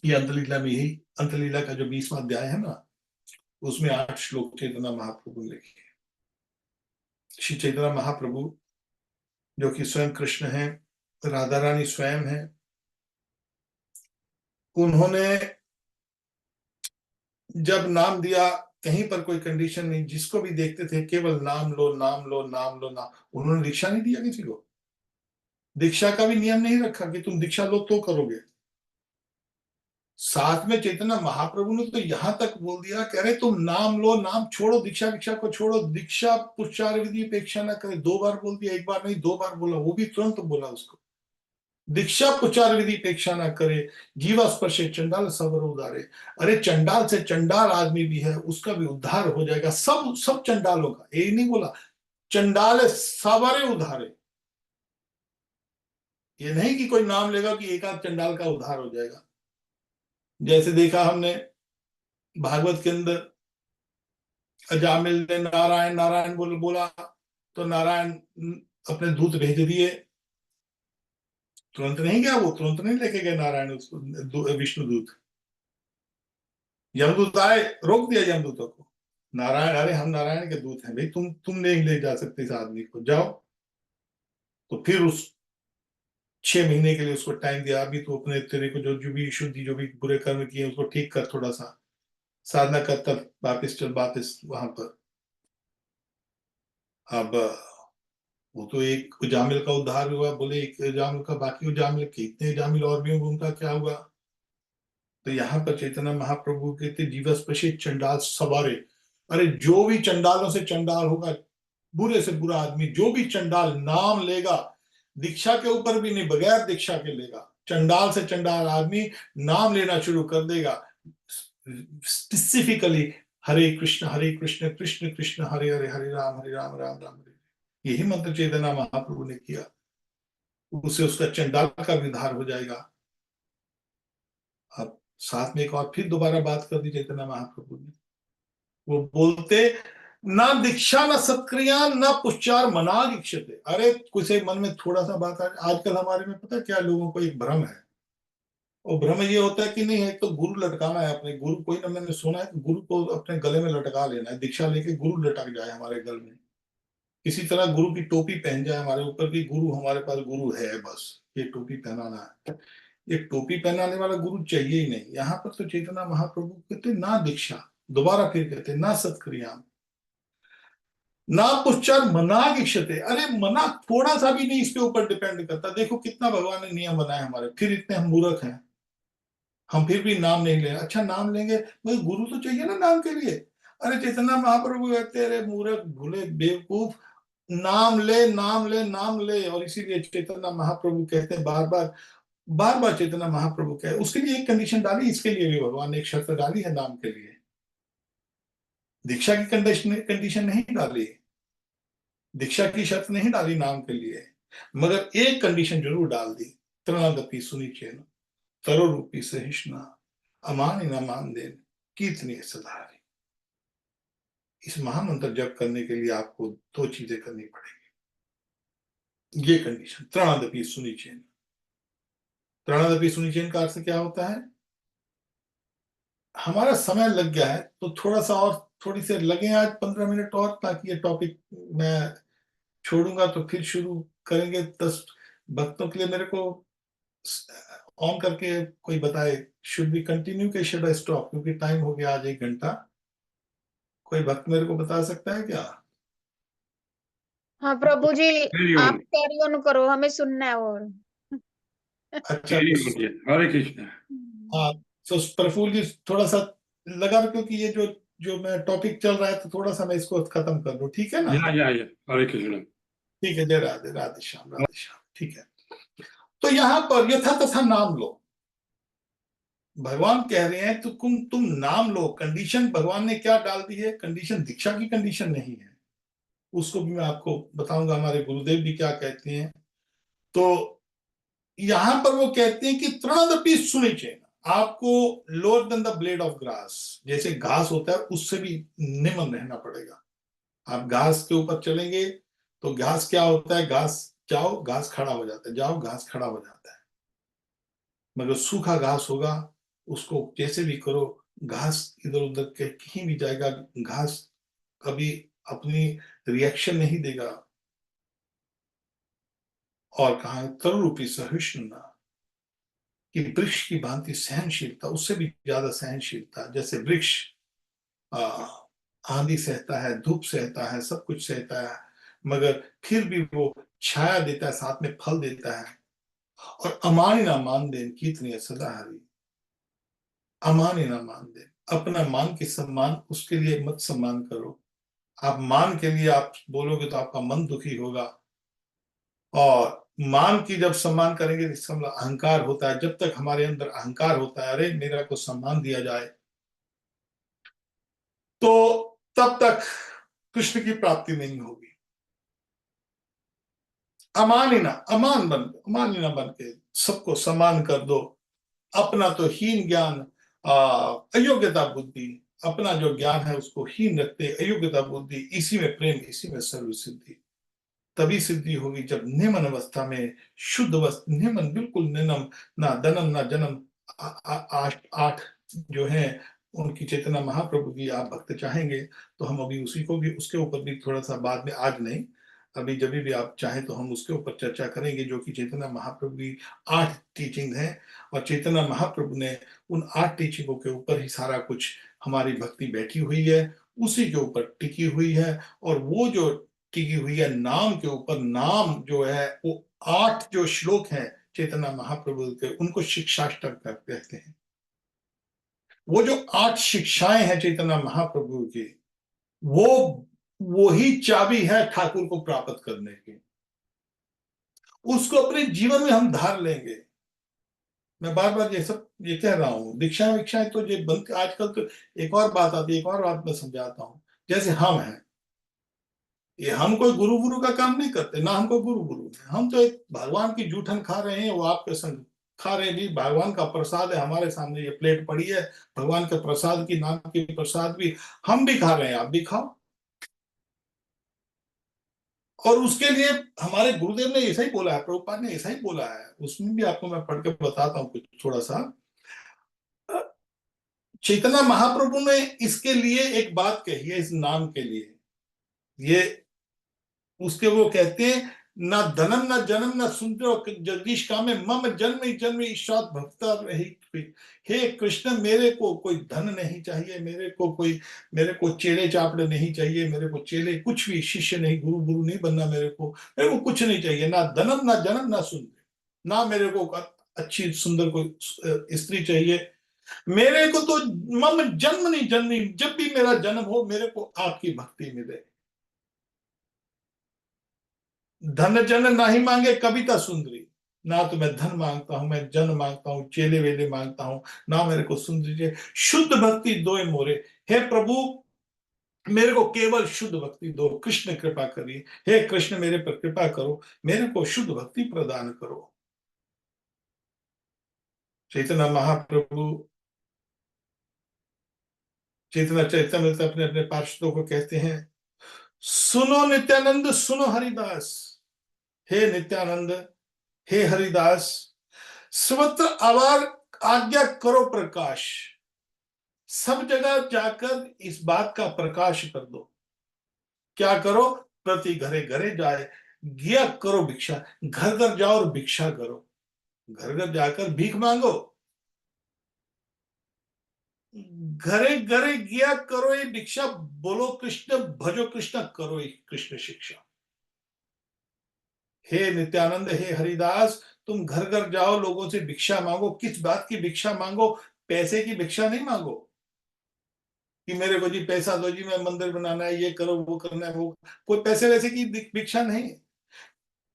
[SPEAKER 1] ये अंतलीला में, यही अंतलीला का जो 20वां अध्याय है ना, उसमें 8 श्लोक चैतन्य महाप्रभु ने लिखे। श्री चैतन्य महाप्रभु जो कि स्वयं कृष्ण है, राधा रानी स्वयं है, उन्होंने जब नाम दिया, कहीं पर कोई कंडीशन नहीं, जिसको भी देखते थे केवल नाम लो नाम लो नाम लो नाम। उन्होंने दीक्षा नहीं दिया किसी को, दीक्षा का भी नियम नहीं रखा कि तुम दीक्षा लो तो करोगे। साथ में चैतन्य महाप्रभु ने तो यहां तक बोल दिया, कह रहे तुम नाम लो, नाम छोड़ो, दीक्षा दीक्षा को छोड़ो, दीक्षा पुरस्कार विधि अपेक्षा ना करे। 2 बार बोल दिया, एक बार नहीं 2 बार बोला, वो भी तुरंत बोला उसको। दीक्षा पुचार विधि अपेक्षा ना करे, जीवा स्पर्शे चंडाल सबर उदारे। अरे चंडाल से चंडाल आदमी भी है, उसका भी उद्धार हो जाएगा। सब सब चंडालों का, ये नहीं बोला चंडाल सबरे उद्धारे। ये नहीं कि कोई नाम लेगा कि एक आध चंडाल का उद्धार हो जाएगा। जैसे देखा हमने भागवत के अंदर, अजामिल ने नारायण नारायण बोला तो नारायण अपने दूत भेज दिए। तुरंत नहीं गया वो, तुरंत नहीं लेके गए नारायण उसको, विष्णु दूत। यमदूत आए, रोक दिया यमदूतों को। नारायण, अरे हम नारायण के दूत हैं भाई, तुम नहीं ले जा सकते इस आदमी को, जाओ। तो फिर उस 6 महीने के लिए उसको टाइम दिया, अभी तो अपने तेरे को जो जो भी शुद्धि, जो भी बुरे कर्म किए उसको ठीक कर, थोड़ा सा साधना कर, तब वापिस चल, वापिस वहां पर। अब वो तो एक उजामिल का उद्धार हुआ, बोले एक उजामिल का, बाकी उजामिल कितने उजामिल और भी होंगे, उनका क्या हुआ। तो यहाँ पर चैतन्य महाप्रभु कहते जीवस्पशी चंडाल सवारे। अरे जो भी चंडालों से चंडाल होगा, बुरे से बुरा आदमी, जो भी चंडाल नाम लेगा, दीक्षा के ऊपर भी नहीं, बगैर दीक्षा के लेगा, चंडाल से चंडाल आदमी नाम लेना शुरू कर देगा, स्पेसिफिकली हरे कृष्ण कृष्ण कृष्ण हरे हरे, हरे राम राम राम हरे। यही मंत्र चेतना महाप्रभु ने किया, उससे उसका चंडाल का विधार हो जाएगा। अब साथ में एक और फिर दोबारा बात कर दी चैतन्य महाप्रभु ने, वो बोलते, ना दीक्षा न सत्क्रिया न पुष्चार मनाग इक्षते। अरे कुछ एक मन में थोड़ा सा बात आ, आजकल हमारे में पता है क्या, लोगों को एक भ्रम है। और भ्रम ये होता है कि नहीं है तो गुरु लटकाना है अपने गुरु, कोई ना, मैंने सुना है कि गुरु को अपने गले में लटका लेना है, दीक्षा लेके गुरु लटक जाए हमारे गल में, इसी तरह गुरु की टोपी पहन जाए हमारे ऊपर की गुरु हमारे पास गुरु है, बस ये टोपी पहनाना है। ये टोपी पहनाने वाला गुरु चाहिए ही नहीं। यहाँ पर तो चैतन्य महाप्रभु कहते ना दीक्षा, दोबारा फिर कहते ना सत्क्रिया ना पुष्चार मना इक्षते। अरे मना थोड़ा सा भी नहीं इसके ऊपर डिपेंड करता। देखो कितना भगवान ने नियम बनाए हमारे, फिर इतने हम मूर्ख हैं, हम फिर भी नाम नहीं ले। अच्छा नाम लेंगे मगर गुरु तो चाहिए ना नाम के लिए। अरे चैतन्य महाप्रभु कहते अरे मूर्ख भूले बेवकूफ, नाम ले नाम ले नाम ले। और इसीलिए चैतन्य महाप्रभु कहते हैं बार बार, बार बार चैतन्य महाप्रभु कहे, उसके लिए एक कंडीशन डाली, इसके लिए भी भगवान ने एक शर्त डाली है नाम के लिए। दीक्षा की कंडीशन नहीं डाली, दीक्षा की शर्त नहीं डाली नाम के लिए, मगर एक कंडीशन जरूर डाल दी, तृणादपि सुनिचेन तरो रूपी सहिष्णा अमान न मान देन कीर्तनीय सदाहरि। इस महामंत्र जप करने के लिए आपको दो चीजें करनी पड़ेगी, ये कंडीशन तृणादपि सुनिचेन। तृणादपि सुनिचेन का अर्थ क्या होता है, हमारा समय लग गया है तो थोड़ा सा और, थोड़ी से लगे आज 15 मिनट और, ताकि ये टॉपिक मैं छोड़ूंगा तो फिर शुरू करेंगे। 10 भक्तों के लिए मेरे को ऑन करके कोई बताए, शुड बी कंटिन्यू के शुड आई स्टॉप, क्योंकि टाइम हो गया आज 1 घंटा। कोई भक्त मेरे को बता सकता है क्या?
[SPEAKER 2] हाँ प्रभु जी,
[SPEAKER 3] वेरी
[SPEAKER 2] आप
[SPEAKER 3] गुड,
[SPEAKER 2] कैरी ऑन करो, हमें सुनना है और।
[SPEAKER 1] अच्छा
[SPEAKER 3] वेरी गुड, हरे कृष्ण।
[SPEAKER 1] हाँ, तो प्रफुल्ल जी थोड़ा सा लगा, क्योंकि ये जो जो मैं टॉपिक चल रहा है तो थोड़ा सा मैं इसको खत्म कर दूं, ठीक है ना?
[SPEAKER 3] या हरे कृष्ण।
[SPEAKER 1] ठीक है, जय राधे, राधे श्याम, राधे श्याम, ठीक है। तो यहाँ पर यथा तथा नाम लो, भगवान कह रहे हैं तो तुम नाम लो। कंडीशन भगवान ने क्या डाल दी है, कंडीशन दीक्षा की कंडीशन नहीं है, उसको भी मैं आपको बताऊंगा हमारे गुरुदेव भी क्या कहते हैं। तो यहां पर वो कहते हैं कि तृणादपि सुनिचेन, आपको lower than the blade of grass, जैसे घास होता है उससे भी निम्न रहना पड़ेगा। आप घास के ऊपर चलेंगे तो घास क्या होता है, घास जाओ घास खड़ा हो जाता है, जाओ घास खड़ा हो जाता है। मगर सूखा घास होगा, उसको जैसे भी करो घास इधर उधर के कहीं भी जाएगा, घास कभी अपनी रिएक्शन नहीं देगा। और कहा तरुरूपी सहिष्णुता, कि वृक्ष की भांति सहनशीलता, उससे भी ज्यादा सहनशीलता। जैसे वृक्ष आंधी सहता है, धूप सहता है, सब कुछ सहता है, मगर फिर भी वो छाया देता है, साथ में फल देता है। और अमानी ना मान दे कीर्तनीय सदाहरि, अमानी ना मान दे, अपना मान के सम्मान उसके लिए मत सम्मान करो। आप मान के लिए आप बोलोगे तो आपका मन दुखी होगा। और मान की जब सम्मान करेंगे तो इसका मतलब अहंकार होता है। जब तक हमारे अंदर अहंकार होता है, अरे मेरा को सम्मान दिया जाए, तो तब तक कृष्ण की प्राप्ति नहीं होगी। अमानिना बन के सबको सम्मान कर दो। अपना तो हीन ज्ञान, अयोग्यता बुद्धि, अपना जो ज्ञान है उसको हीन रखते, अयोग्यता बुद्धि, इसी में प्रेम, इसी में सर्व सिद्धि। तभी सिद्धि होगी जब निम्न अवस्था में, शुद्ध अवस्था, निम्न बिल्कुल निम्न, ना दनम ना जन्म, आठ आठ जो है उनकी चेतना महाप्रभु की आप भक्त चाहेंगे तो हम अभी उसी को भी, उसके ऊपर भी थोड़ा सा बाद में, आज नहीं, अभी जब भी आप चाहें तो हम उसके ऊपर चर्चा करेंगे, जो कि चैतन्य महाप्रभु की 8 टीचिंग है। और चैतन्य महाप्रभु ने उन 8 टीचिंगों के ऊपर ही सारा कुछ हमारी भक्ति बैठी हुई है, उसी के ऊपर टिकी हुई है। और वो जो टिकी हुई है नाम के ऊपर, नाम जो है वो 8 जो श्लोक हैं चैतन्य महाप्रभु के, उनको शिक्षाष्टक कहते हैं। वो जो 8 शिक्षाएं हैं चैतन्य महाप्रभु की, वो ही चाबी है ठाकुर को प्राप्त करने की। उसको अपने जीवन में हम धार लेंगे। मैं बार बार ये सब ये कह रहा हूं, दीक्षा विक्षाएं तो ये बंद आजकल तो। एक और बात आती है, एक और बात मैं समझाता हूं। जैसे हम हैं, ये हम कोई गुरु गुरु का काम नहीं करते, ना हमको गुरु गुरु है। हम तो एक भगवान की जूठन खा रहे हैं, वो आपके संग खा रहे हैं जी, भगवान का प्रसाद है, हमारे सामने ये प्लेट पड़ी है, भगवान के प्रसाद की, नाम की प्रसाद भी हम भी खा रहे हैं, आप भी खाओ। और उसके लिए हमारे गुरुदेव ने ऐसा ही बोला है, प्रभुपाद ने ऐसा ही बोला है, उसमें भी आपको मैं पढ़ के बताता हूँ कुछ थोड़ा सा। चैतन्य महाप्रभु ने इसके लिए एक बात कही है, इस नाम के लिए, ये उसके वो कहते हैं, ना धनम ना जन्म ना सुंदर जगदीश का में मम जन्म ही जन्म ईश्वर भक्ता रही। हे कृष्ण, मेरे को कोई धन नहीं चाहिए, मेरे को चेले चापड़े नहीं चाहिए, मेरे को चेले कुछ भी, शिष्य नहीं, गुरु गुरु नहीं बनना, मेरे को कुछ नहीं चाहिए, ना धनम ना जन्म ना सुंदर, ना मेरे को अच्छी सुंदर कोई स्त्री चाहिए, मेरे को तो मम जन्म नहीं जन्मी, जब भी मेरा जन्म हो मेरे को आपकी भक्ति मिले। धन जन ना ही मांगे कविता सुंदरी, ना तो मैं धन मांगता हूं, मैं जन मांगता हूं, चेले वेले मांगता हूं, ना मेरे को सुंदरी चाहिए, शुद्ध भक्ति दो मोरे। हे प्रभु, मेरे को केवल शुद्ध भक्ति दो, कृष्ण कृपा करिए, हे कृष्ण मेरे पर कृपा करो, मेरे को शुद्ध भक्ति प्रदान करो। चैतन्य महाप्रभु, चैतन्य चैतन्य अपने अपने पार्षदों को कहते हैं, सुनो नित्यानंद, सुनो हरिदास, हे नित्यानंद, हे हरिदास, सर्वत्र आवार आज्ञा करो प्रकाश, सब जगह जाकर इस बात का प्रकाश कर दो। क्या करो? प्रति घरे घरे जाए, गिया करो भिक्षा, घर घर जाओ और भिक्षा करो, घर घर जाकर भीख मांगो, घरे घरे गिया करो ये भिक्षा, बोलो कृष्ण, भजो कृष्ण, करो ये कृष्ण शिक्षा। हे नित्यानंद, हे हरिदास, तुम घर घर जाओ, लोगों से भिक्षा मांगो। किस बात की भिक्षा मांगो? पैसे की भिक्षा नहीं मांगो कि मेरे को जी पैसा दो जी, मैं मंदिर बनाना है, ये करो वो करना है, वो कोई पैसे वैसे की भिक्षा नहीं,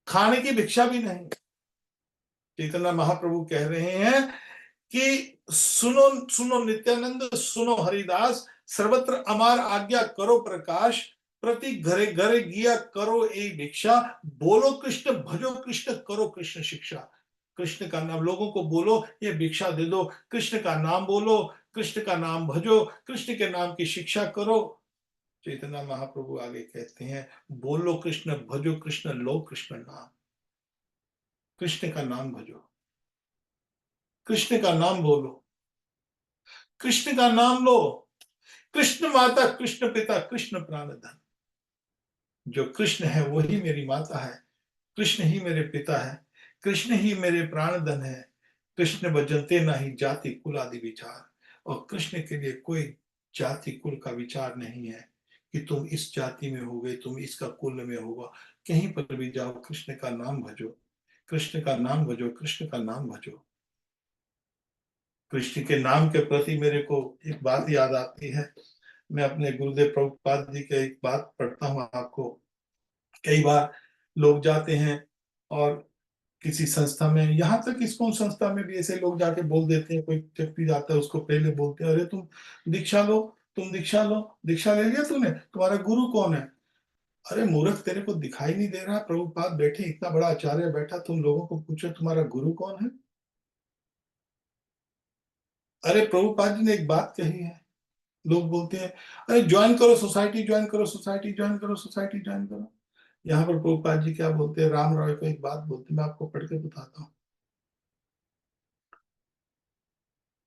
[SPEAKER 1] खाने की भिक्षा भी नहीं। चैतन्य महाप्रभु कह रहे हैं कि सुनो सुनो नित्यानंद, सुनो हरिदास, सर्वत्र अमार आज्ञा करो प्रकाश, प्रति घरे घरे गिया करो ए भिक्षा, बोलो कृष्ण, भजो कृष्ण, करो कृष्ण शिक्षा। कृष्ण का नाम लोगों को बोलो, ये भिक्षा दे दो, कृष्ण का नाम बोलो, कृष्ण का नाम भजो, कृष्ण के नाम की शिक्षा करो। चैतन्य महाप्रभु आगे कहते हैं, बोलो कृष्ण, भजो कृष्ण, लो कृष्ण नाम, कृष्ण का नाम भजो, कृष्ण का नाम बोलो, कृष्ण का नाम लो। कृष्ण माता, कृष्ण पिता, कृष्ण प्राणधन। जो कृष्ण है वही मेरी माता है, कृष्ण ही मेरे पिता है, कृष्ण ही मेरे प्राणधन है। कृष्ण भजनते नहीं जाति कुल आदि विचार, और कृष्ण के लिए कोई जाति कुल का विचार नहीं है कि तुम इस जाति में होगे, तुम इसका कुल में होगा। कहीं पर भी जाओ, कृष्ण का नाम भजो, कृष्ण का नाम भजो, कृष्ण का नाम भजो। कृष्ण के नाम के प्रति मेरे को एक बात याद आती है। मैं अपने गुरुदेव प्रभुपाद जी के एक बात पढ़ता हूँ आपको। कई बार लोग जाते हैं और किसी संस्था में, यहाँ तक इस्कॉन संस्था में भी ऐसे लोग जाके बोल देते हैं, कोई व्यक्ति जाता है उसको पहले बोलते हैं, अरे तुम दीक्षा लो, तुम दीक्षा लो, दीक्षा ले लिया तूने, तुम्हारा गुरु कौन है? अरे मूर्ख, तेरे को दिखाई नहीं दे रहा? प्रभुपाद बैठे, इतना बड़ा आचार्य बैठा, तुम लोगों को पूछो तुम्हारा गुरु कौन है? अरे प्रभुपाद जी ने एक बात कही है, लोग बोलते हैं अरे ज्वाइन करो सोसाइटी, ज्वाइन करो सोसाइटी, ज्वाइन करो सोसाइटी, ज्वाइन करो। यहाँ पर प्रभुपाद जी क्या बोलते हैं, राम रॉय को एक बात बोलते हैं, मैं आपको पढ़ के बताता हूँ।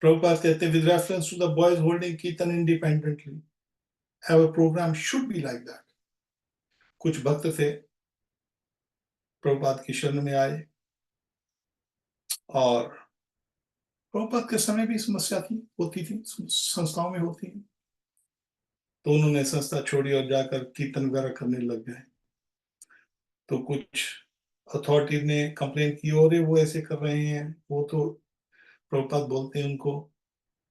[SPEAKER 1] प्रभुपाद कहते हैं, with reference to the boys holding kirtan independently, our program should be like that. कुछ भक्त थे, प्रभुपाद की शरण में आए, और प्रभुपाद के समय भी समस्या थी, होती थी, संस्थाओं में होती थी, तो उन्होंने संस्था छोड़ी और जाकर कीर्तन वगैरह करने लग गए। तो कुछ अथॉरिटी ने कंप्लेन की, और वो ऐसे कर रहे हैं, वो तो प्रभुपाद बोलते हैं उनको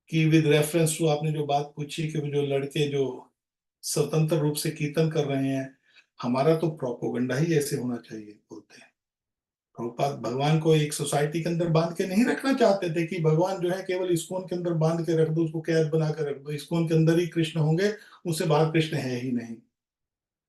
[SPEAKER 1] कि विद रेफरेंस टू आपने जो बात पूछी कि वो जो लड़के जो स्वतंत्र रूप से कीर्तन कर रहे हैं, हमारा तो प्रोपोगंडा ही ऐसे होना चाहिए, बोलते हैं। प्रभुपाद भगवान को एक सोसाइटी के अंदर बांध के नहीं रखना चाहते थे कि भगवान जो है केवल इस्कॉन के अंदर बांध के रख दो, उसको कैद बना के रख दो, इस्कॉन के अंदर ही कृष्ण होंगे, उससे बाहर कृष्ण है ही नहीं।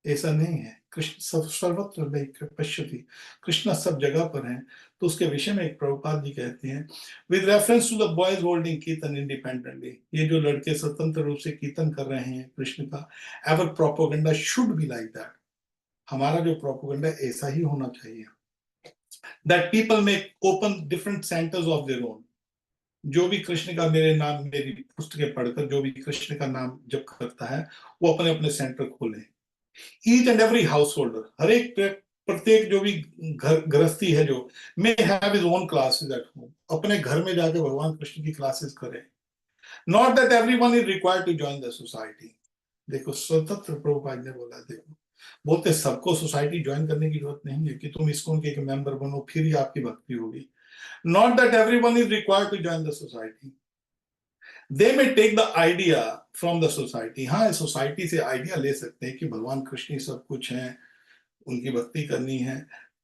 [SPEAKER 1] ऐसा नहीं है, कृष्ण सब सर्वत्र नहीं पश्यति, कृष्ण सब जगह पर है। तो उसके विषय में एक प्रभुपाद जी कहते हैं, with reference to the boys holding kirtan independently, ये जो लड़के स्वतंत्र रूप से कीर्तन कर रहे हैं कृष्ण का, ever propaganda should be like that, हमारा जो प्रोपोगेंडा ऐसा ही होना चाहिए, that people make open different centres of their own, जो भी कृष्ण का मेरे नाम मेरी पुस्तकें पढ़कर जो भी कृष्ण का नाम जप करता है वो अपने अपने सेंटर खोले, each and every house householder एक प्रत्येक जो भी घर गृहस्थी है जो may have his own classes at home, अपने घर में जाके भगवान कृष्ण की क्लासेस करे, not that everyone is required to join the society. देखो स्वतंत्र प्रभुपाद ने बोला, देखो बोलते सबको सोसाइटी ज्वाइन करने की जरूरत नहीं है कि तुम इसको एक मेंबर बनो फिर ही आपकी भक्ति होगी, not that everyone is required to join the society, they may take the idea from the society, हाँ सोसाइटी से आइडिया ले सकते हैं कि भगवान कृष्ण सब कुछ है, उनकी भक्ति करनी है,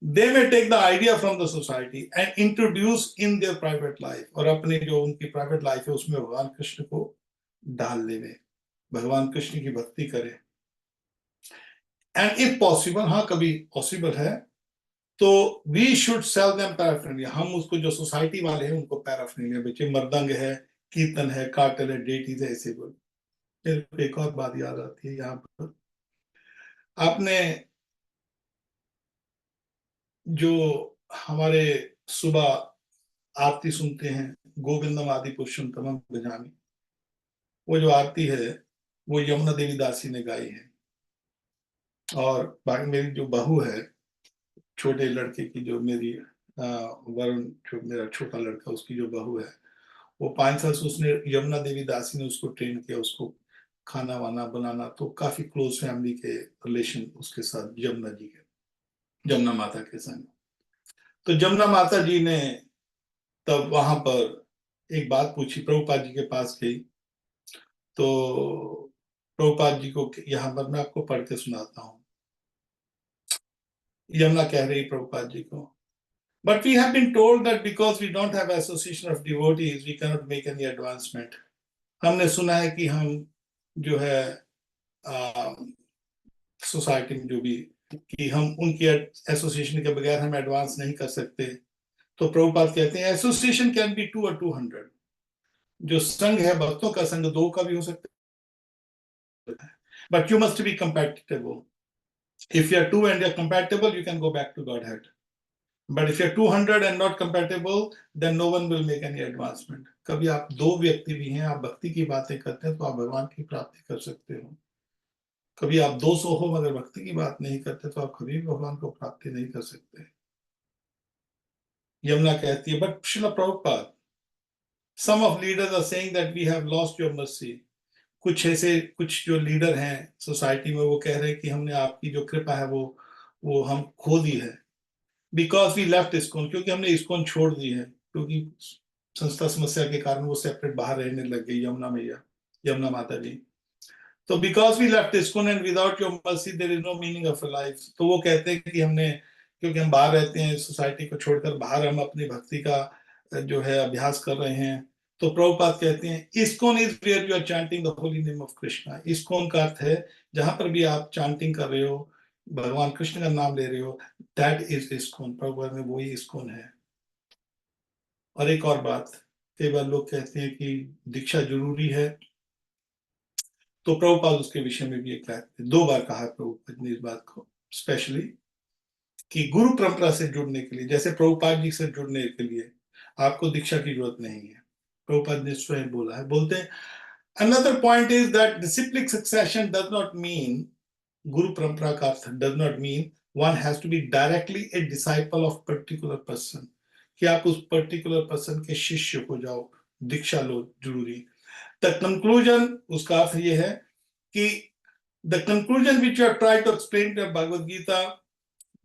[SPEAKER 1] they may take the idea from the society and introduce in their private life, और अपने जो उनकी प्राइवेट लाइफ है उसमें भगवान कृष्ण को डाल देवे, भगवान कृष्ण की भक्ति करे, एंड इफ पॉसिबल, हाँ कभी पॉसिबल है तो वी शुड सेल देम पैराफर्नालिया, हम उसको जो सोसाइटी वाले हैं उनको पैराफर्नालिया बेचे, मर्दंग है, कीर्तन है, कार्टल है, डेटीज है, ऐसे बोल। फिर एक और बात याद आती है यहाँ पर, आपने जो हमारे सुबह आरती सुनते हैं, गोविंदम आदि पुरुषम तमम भजामि, वो जो आरती है वो यमुना देवी दासी ने गाई है, और बाकी मेरी जो बहू है, छोटे लड़के की जो मेरी वरुण जो मेरा छोटा लड़का उसकी जो बहू है, वो 5 साल से उसने यमुना देवी दासी ने उसको ट्रेन किया, उसको खाना वाना बनाना, तो काफी क्लोज फैमिली के रिलेशन उसके साथ यमुना जी के, यमुना माता के संग। तो यमुना माता जी ने तब वहां पर एक बात पूछी, प्रभुपाद जी के पास गई, तो प्रभुपाद जी को यहाँ पर मैं आपको पढ़ के सुनाता हूँ, यमुना कह रही प्रभुपाद जी को, but we have been told that because we don't have association of devotees we cannot make any advancement, हमने सुना है कि हम जो है सोसाइटी में जो भी कि हम उनकी एसोसिएशन के बगैर हम एडवांस नहीं कर सकते, तो प्रभुपाद कहते हैं एसोसिएशन कैन बी 2 और 200, जो संघ है भक्तों का संघ 2 का भी हो सकता है, but you must be compatible, if you are 2 and you are compatible you can go back to Godhead, but if you are 200 and not compatible then no one will make any advancement, कभी आप 2 व्यक्ति भी हैं, आप भक्ति की बातें करते हैं तो आप भगवान की प्राप्ति कर सकते हो, कभी आप 200 हो मगर भक्ति की बात नहीं करते तो आप कभी भी भगवान को प्राप्ति नहीं कर सकते। यमुना कहती है but Srila Prabhupada, some of leaders are saying that we have lost your mercy, कुछ जो लीडर हैं सोसाइटी में वो कह रहे हैं कि हमने आपकी जो कृपा है वो हम खो दी है, बिकॉज वी लेफ्ट इस्कॉन, क्योंकि हमने इस्कॉन छोड़ दी है, क्योंकि संस्था समस्या के कारण वो सेपरेट बाहर रहने लग गई यमुना मैया, यमुना माता जी, तो because we left ISKCON and without your mercy there is no meaning of life, तो वो कहते हैं कि हमने, क्योंकि हम बाहर रहते हैं सोसाइटी को छोड़कर, बाहर हम अपनी भक्ति का जो है अभ्यास कर रहे हैं, तो प्रभुपाद कहते हैं ISKCON is where you are chanting the holy name of Krishna, ISKCON का अर्थ है जहां पर भी आप चैंटिंग कर रहे हो, भगवान कृष्ण का नाम ले रहे हो, दैट इज इस्कॉन, प्रभुपाद में वही इस्कॉन है। और एक और बात, कई बार लोग कहते हैं कि दीक्षा जरूरी है, तो प्रभुपाद उसके विषय में भी एक कहते हैं, 2 बार कहा प्रभुपाद ने इस बात को स्पेशली, कि गुरु परंपरा से जुड़ने के लिए, जैसे प्रभुपाद जी से जुड़ने के लिए आपको दीक्षा की जरूरत नहीं है, प्रभुपाद ने स्वयं बोला है, बोलते हैं another point is that disciplic succession does not mean, गुरु परंपरा का अर्थ does not mean one has to be directly a disciple of particular person, कि आप उस पर्टिकुलर पर्सन के शिष्य हो जाओ, दीक्षा लो जरूरी। द कंक्लूजन, उसका अर्थ ये है कि the conclusion which you are try to explain the Bhagavad Gita,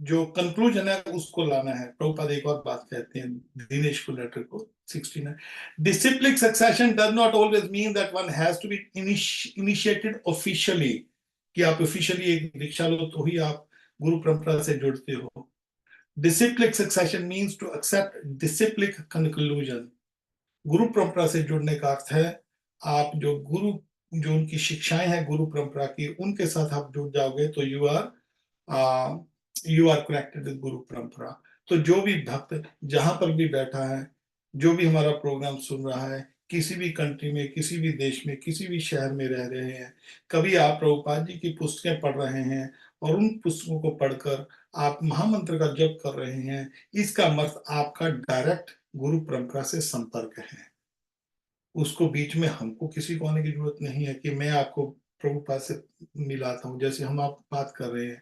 [SPEAKER 1] जो कंक्लूजन है उसको लाना है। प्रभुपाद एक और बात कहते हैं दिनेश को लेटर को 69, disciplic succession does not always mean that one has to be initiated officially, कि आप ऑफिशियली एक दीक्षा लो तो ही आप गुरु परंपरा से जुड़ते हो। Disciplic succession means to accept disciplic conclusion, गुरु परंपरा से जुड़ने का अर्थ है आप जो गुरु, जो उनकी शिक्षाएं हैं गुरु परंपरा की, उनके साथ आप जुड़ जाओगे तो यू आर कनेक्टेड विद गुरु परंपरा। तो जो भी भक्त जहां पर भी बैठा है, जो भी हमारा प्रोग्राम सुन रहा है, किसी भी कंट्री में, किसी भी देश में, किसी भी शहर में रह रहे हैं, कभी आप प्रभुपाद जी की पुस्तकें पढ़ रहे हैं और उन पुस्तकों को पढ़कर आप महामंत्र का जप कर रहे हैं, इसका मतलब आपका डायरेक्ट गुरु परंपरा से संपर्क है। उसको बीच में हमको किसी को आने की जरूरत नहीं है कि मैं आपको प्रभुपाद से मिलाता हूँ, जैसे हम आप बात कर रहे हैं,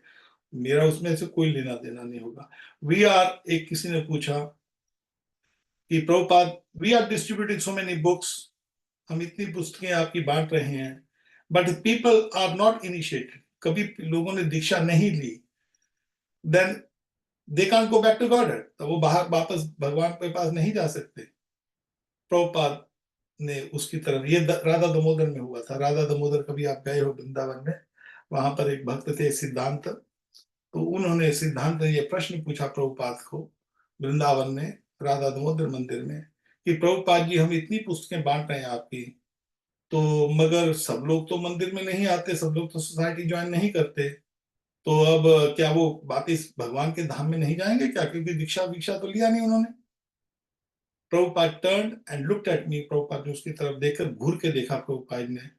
[SPEAKER 1] मेरा उसमें से कोई लेना देना नहीं होगा। एक किसी ने पूछा कि Prabhupada, we are distributing so many books, हम इतनी पुस्तकें आपकी बांट रहे हैं, but people are not initiated, कभी लोगों ने दीक्षा नहीं ली, then they can't go back to God, तो वो बाहर वापस भगवान के पास नहीं जा सकते। प्रभुपाद ने उसकी तरफ, ये राधा दामोदर में हुआ था। राधा दामोदर, कभी आप गए हो वृंदावन में, वहां पर एक भक्त थे सिद्धांत, तो उन्होंने सिद्धांत ने ये प्रश्न पूछा प्रभुपाद को वृंदावन में राधा दामोदर मंदिर में कि प्रभुपाद जी, हम इतनी पुस्तकें बांट रहे हैं आपकी, तो मगर सब लोग तो मंदिर में नहीं आते, सब लोग तो सोसाइटी ज्वाइन नहीं करते, तो अब क्या वो वापिस भगवान के धाम में नहीं जाएंगे क्या, क्योंकि दीक्षा वीक्षा तो लिया नहीं उन्होंने। Prabhupada turned and looked at me, Prabhupada ने उसकी तरफ देखकर घूर के देखा प्रभुपाद ने,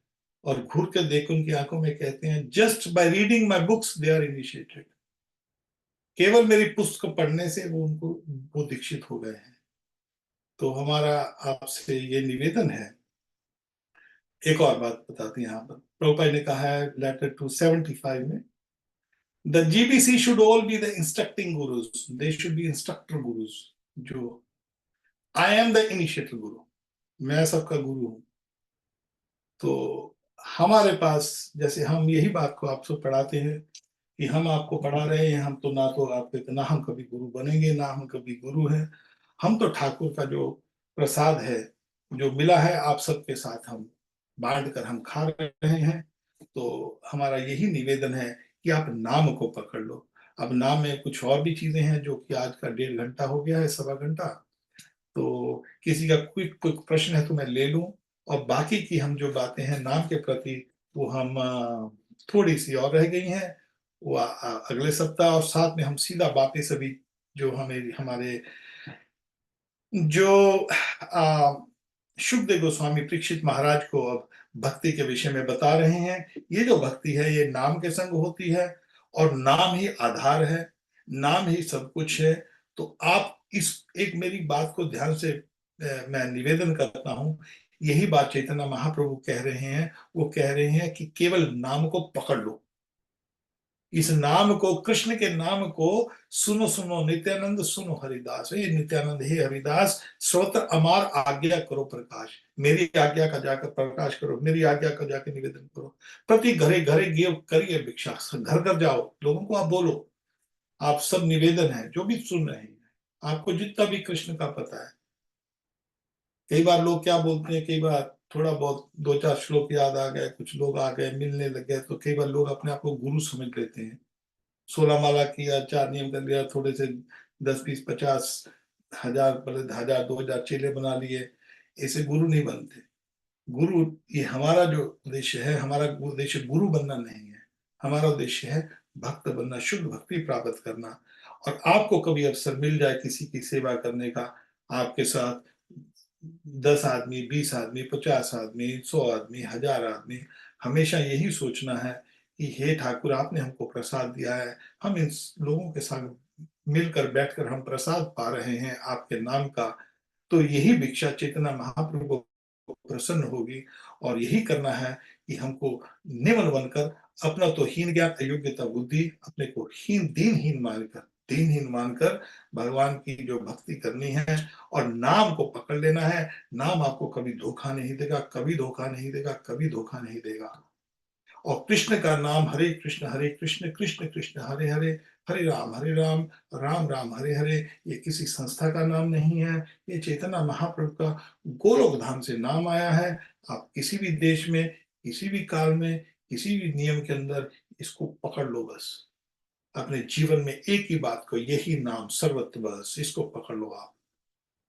[SPEAKER 1] और घूर के देख उनकी आंखों में कहते हैं, just by reading my books they are initiated, केवल मेरी पुस्तक पढ़ने से वो दीक्षित हो गए हैं। तो हमारा आपसे ये निवेदन है। एक और बात बताते हैं, यहाँ पर प्रभुपाद ने कहा है लेटर 275 में, the GBC should all be the instructing gurus, they should be instructor gurus, जो आई एम द इनिशिएटर गुरु, मैं सबका गुरु हूं। तो हमारे पास, जैसे हम यही बात को आपसे पढ़ाते हैं कि हम आपको पढ़ा रहे हैं, हम तो ना तो आपके, ना हम कभी गुरु बनेंगे, ना हम कभी गुरु हैं, हम तो ठाकुर का जो प्रसाद है, जो मिला है, आप सबके साथ हम बांट कर हम खा रहे हैं। तो हमारा यही निवेदन है कि आप नाम को पकड़ लो। अब नाम में कुछ और भी चीजें हैं, जो कि आज का 1.5 घंटा हो गया है, 1.25 घंटा, तो किसी का क्विक क्विक प्रश्न है तो मैं ले लूं, और बाकी की हम जो बातें हैं नाम के प्रति, वो हम थोड़ी सी और रह गई हैं, वो अगले सप्ताह, और साथ में हम सीधा वापस अभी जो हमारे जो शुभदेव गोस्वामी परीक्षित महाराज को अब भक्ति के विषय में बता रहे हैं। ये जो भक्ति है, ये नाम के संग होती है, और नाम ही आधार है, नाम ही सब कुछ है। तो आप इस एक मेरी बात को ध्यान से मैं निवेदन करता हूं, यही बात चैतन्य महाप्रभु कह रहे हैं। वो कह रहे हैं कि केवल नाम को पकड़ लो, इस नाम को, कृष्ण के नाम को सुनो सुनो नित्यानंद, सुनो हरिदास, ये नित्यानंद हे हरिदास, श्रोत्र अमार आज्ञा करो प्रकाश, मेरी आज्ञा का जाकर प्रकाश करो, मेरी आज्ञा का जाकर निवेदन करो, प्रति घरे घरे गिव करिए भिक्षा, घर घर जाओ, लोगों को आप बोलो, आप सब निवेदन है जो भी सुन रहे हैं, आपको जितना भी कृष्ण का पता है। कई बार लोग क्या बोलते हैं, कई बार थोड़ा बहुत 2-4 श्लोक याद आ गए, कुछ लोग आ गए, मिलने लग गए, तो कई बार लोग अपने आप को गुरु समझ लेते हैं। 16 माला किया, 4 नियम कर लिया, थोड़े से 10, 20, 50 हजार, 1000, 2000 चेले बना लिए, ऐसे गुरु नहीं बनते। गुरु, ये हमारा जो उद्देश्य है, हमारा उद्देश्य गुरु बनना नहीं है, हमारा उद्देश्य है भक्त बनना, शुद्ध भक्ति प्राप्त करना। और आपको कभी अवसर मिल जाए किसी की सेवा करने का, आपके साथ 10 आदमी, 20 आदमी, 50 आदमी, 100 आदमी, 1000 आदमी, हमेशा यही सोचना है कि हे ठाकुर, आपने हमको प्रसाद दिया है, हम इन लोगों के साथ मिलकर बैठकर हम प्रसाद पा रहे हैं आपके नाम का। तो यही भिक्षा चेतना महाप्रभु को प्रसन्न होगी, और यही करना है कि हमको निम्न बनकर, अपना तो हीन ज्ञान अयोग्यता बुद्धि, अपने को दीनहीन मानकर भगवान की जो भक्ति करनी है, और नाम को पकड़ लेना है। नाम आपको कभी धोखा नहीं देगा, कभी धोखा नहीं देगा, कभी धोखा नहीं देगा। और कृष्ण का नाम, हरे कृष्ण कृष्ण कृष्ण हरे हरे, हरे राम राम राम हरे हरे, ये किसी संस्था का नाम नहीं है, ये चैतन्य महाप्रभु का गोलोक धाम से नाम आया है। आप किसी भी देश में, किसी भी काल में, किसी भी नियम के अंदर इसको पकड़ लो, बस अपने जीवन में एक ही बात को, यही नाम सर्वत्र, बस इसको पकड़ लो आप।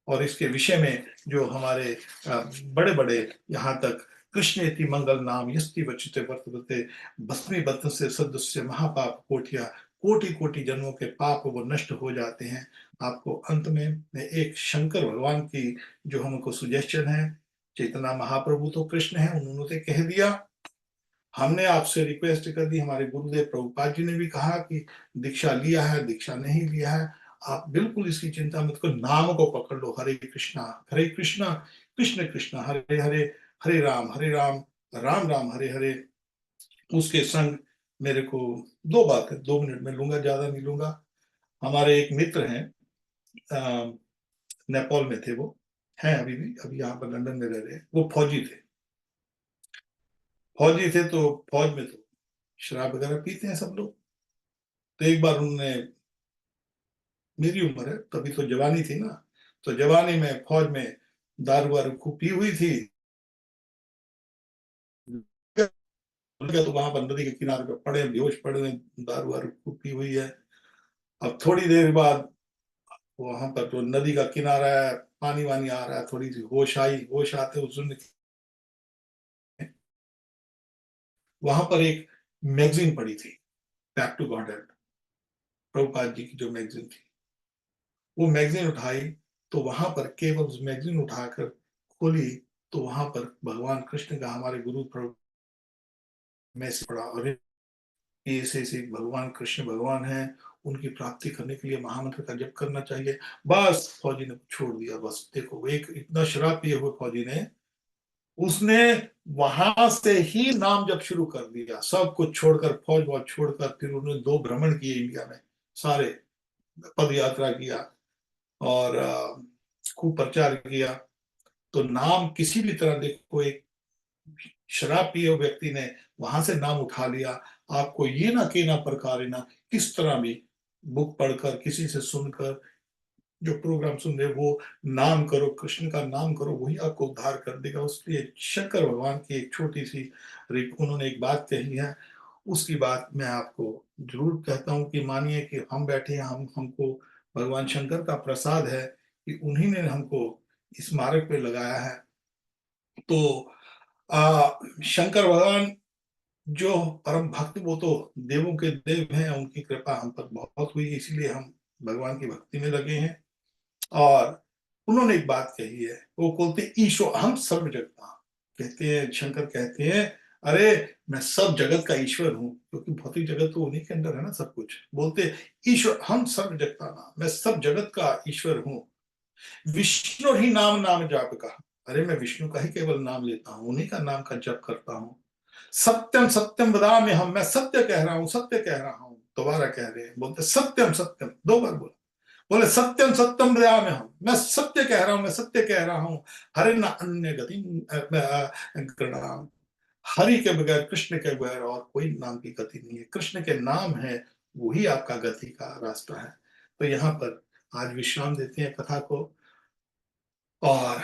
[SPEAKER 1] और इसके विषय में जो हमारे बड़े बड़े यहाँ तक, कृष्णेति मंगल नाम यस्ति वचिते वर्तते भस्मी बत से सदस्य महापाप कोटिया कोटि कोटि जन्मों के पाप वो नष्ट हो जाते हैं। आपको अंत में एक शंकर भगवान की जो हमको सुजेशन है, चैतन्य महाप्रभु तो कृष्ण है, उन्होंने कह दिया, हमने आपसे रिक्वेस्ट कर दी, हमारे गुरुदेव प्रभुपाद जी ने भी कहा कि दीक्षा लिया है, दीक्षा नहीं लिया है, आप बिल्कुल इसकी चिंता मत करो, नाम को पकड़ लो, हरे कृष्णा कृष्ण कृष्ण हरे हरे, हरे राम राम राम हरे हरे। उसके संग मेरे को 2 बातें 2 मिनट में लूंगा, ज्यादा नहीं लूंगा। हमारे एक मित्र हैं, नेपाल में थे वो, हैं अभी भी, अभी यहाँ पर लंदन में रह रहे हैं। वो फौजी थे तो फौज में तो शराब वगैरह पीते हैं सब लोग। तो एक बार उन्होंने, मेरी उम्र है तभी तो जवानी थी ना, तो जवानी में फौज में दारू वारू खूब पी हुई थी, तो वहां पर नदी के किनारे पे पड़े, बेहोश पड़े हुए, दारू वारू खूब पी हुई है। अब थोड़ी देर बाद वहां पर जो नदी का किनारा है, पानी वानी आ रहा है, थोड़ी सी होश आई, होश आते उसने वहां पर एक मैगजीन पड़ी थी, back to God, Prabhupada ji की जो मैगजीन थी, वो मैगजीन उठाई, तो वहां पर केवल उस मैगजीन उठाकर खोली, तो वहां पर भगवान कृष्ण का, हमारे गुरु प्रभु मैसेज पड़ा, और ऐसे भगवान कृष्ण भगवान हैं, उनकी प्राप्ति करने के लिए महामंत्र का जप करना चाहिए। बस फौजी ने छोड़ दिया। बस देखो, एक इतना शराब पिए हुए फौजी ने, उसने वहां से ही नाम जप शुरू कर दिया, सब कुछ छोड़कर, फौज वौज छोड़कर, फिर उन्होंने 2 भ्रमण किए इंडिया में, सारे पद यात्रा किया और खूब प्रचार किया। तो नाम किसी भी तरह, देखो, एक शराब पिए हुए व्यक्ति ने वहां से नाम उठा लिया, आपको ये ना कहना प्रकार ना, किस तरह भी बुक पढ़कर, किसी से सुनकर, जो प्रोग्राम सुन रहे वो नाम करो, कृष्ण का नाम करो, वही आपको उद्धार कर देगा। उसलिए शंकर भगवान की एक छोटी सी उन्होंने एक बात कही है, उसकी बात मैं आपको जरूर कहता हूँ कि मानिए कि हम बैठे हैं, हमको भगवान शंकर का प्रसाद है कि उन्हीं ने हमको इस मार्ग पे लगाया है। तो शंकर भगवान जो परम भक्त, वो तो देवों के देव हैं, उनकी कृपा हम पर बहुत हुई, इसीलिए हम भगवान की भक्ति में लगे हैं। और उन्होंने एक बात कही है, वो बोलते ईश्वर हम सर्व जगता, कहते हैं शंकर, कहते हैं अरे मैं सब जगत का ईश्वर हूँ, क्योंकि भौतिक जगत तो उन्हीं के अंदर है ना सब कुछ। बोलते ईश्वर हम सर्व जगता ना, मैं सब जगत का ईश्वर हूँ, विष्णु ही नाम नाम जाप का, अरे मैं विष्णु का ही केवल नाम लेता हूँ, उन्हीं का नाम का जप करता हूँ। सत्यम सत्यम वदामि हम, मैं सत्य कह रहा हूँ, सत्य कह रहा हूँ। दोबारा कह रहे हैं, बोलते सत्यम सत्यम, 2 बार बोला, बोले सत्यम सत्यम वदामि हम, मैं सत्य कह रहा हूँ, मैं सत्य कह रहा हूँ। हरे न अन्य गति गृणाम, हरि के बगैर, कृष्ण के बगैर और कोई नाम की गति नहीं है, कृष्ण के नाम है, वही आपका गति का रास्ता है। तो यहाँ पर आज विश्राम देते हैं कथा को, और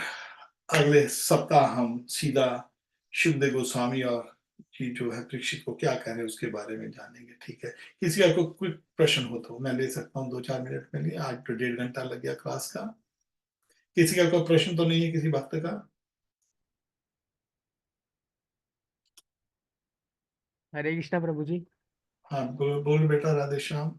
[SPEAKER 1] अगले सप्ताह हम सीधा शुभदेव गोस्वामी और जी जो है परीक्षित को क्या कह रहे हैं उसके बारे में जानेंगे। ठीक है, किसी का कोई क्विक प्रश्न हो तो मैं ले सकता हूँ 2-4 मिनट में लिए, आज तो 1.5 घंटा लग गया क्लास का। किसी का कोई प्रश्न तो नहीं है किसी भक्त का?
[SPEAKER 4] हरे कृष्णा प्रभु जी।
[SPEAKER 1] हाँ बोल बेटा, राधे श्याम।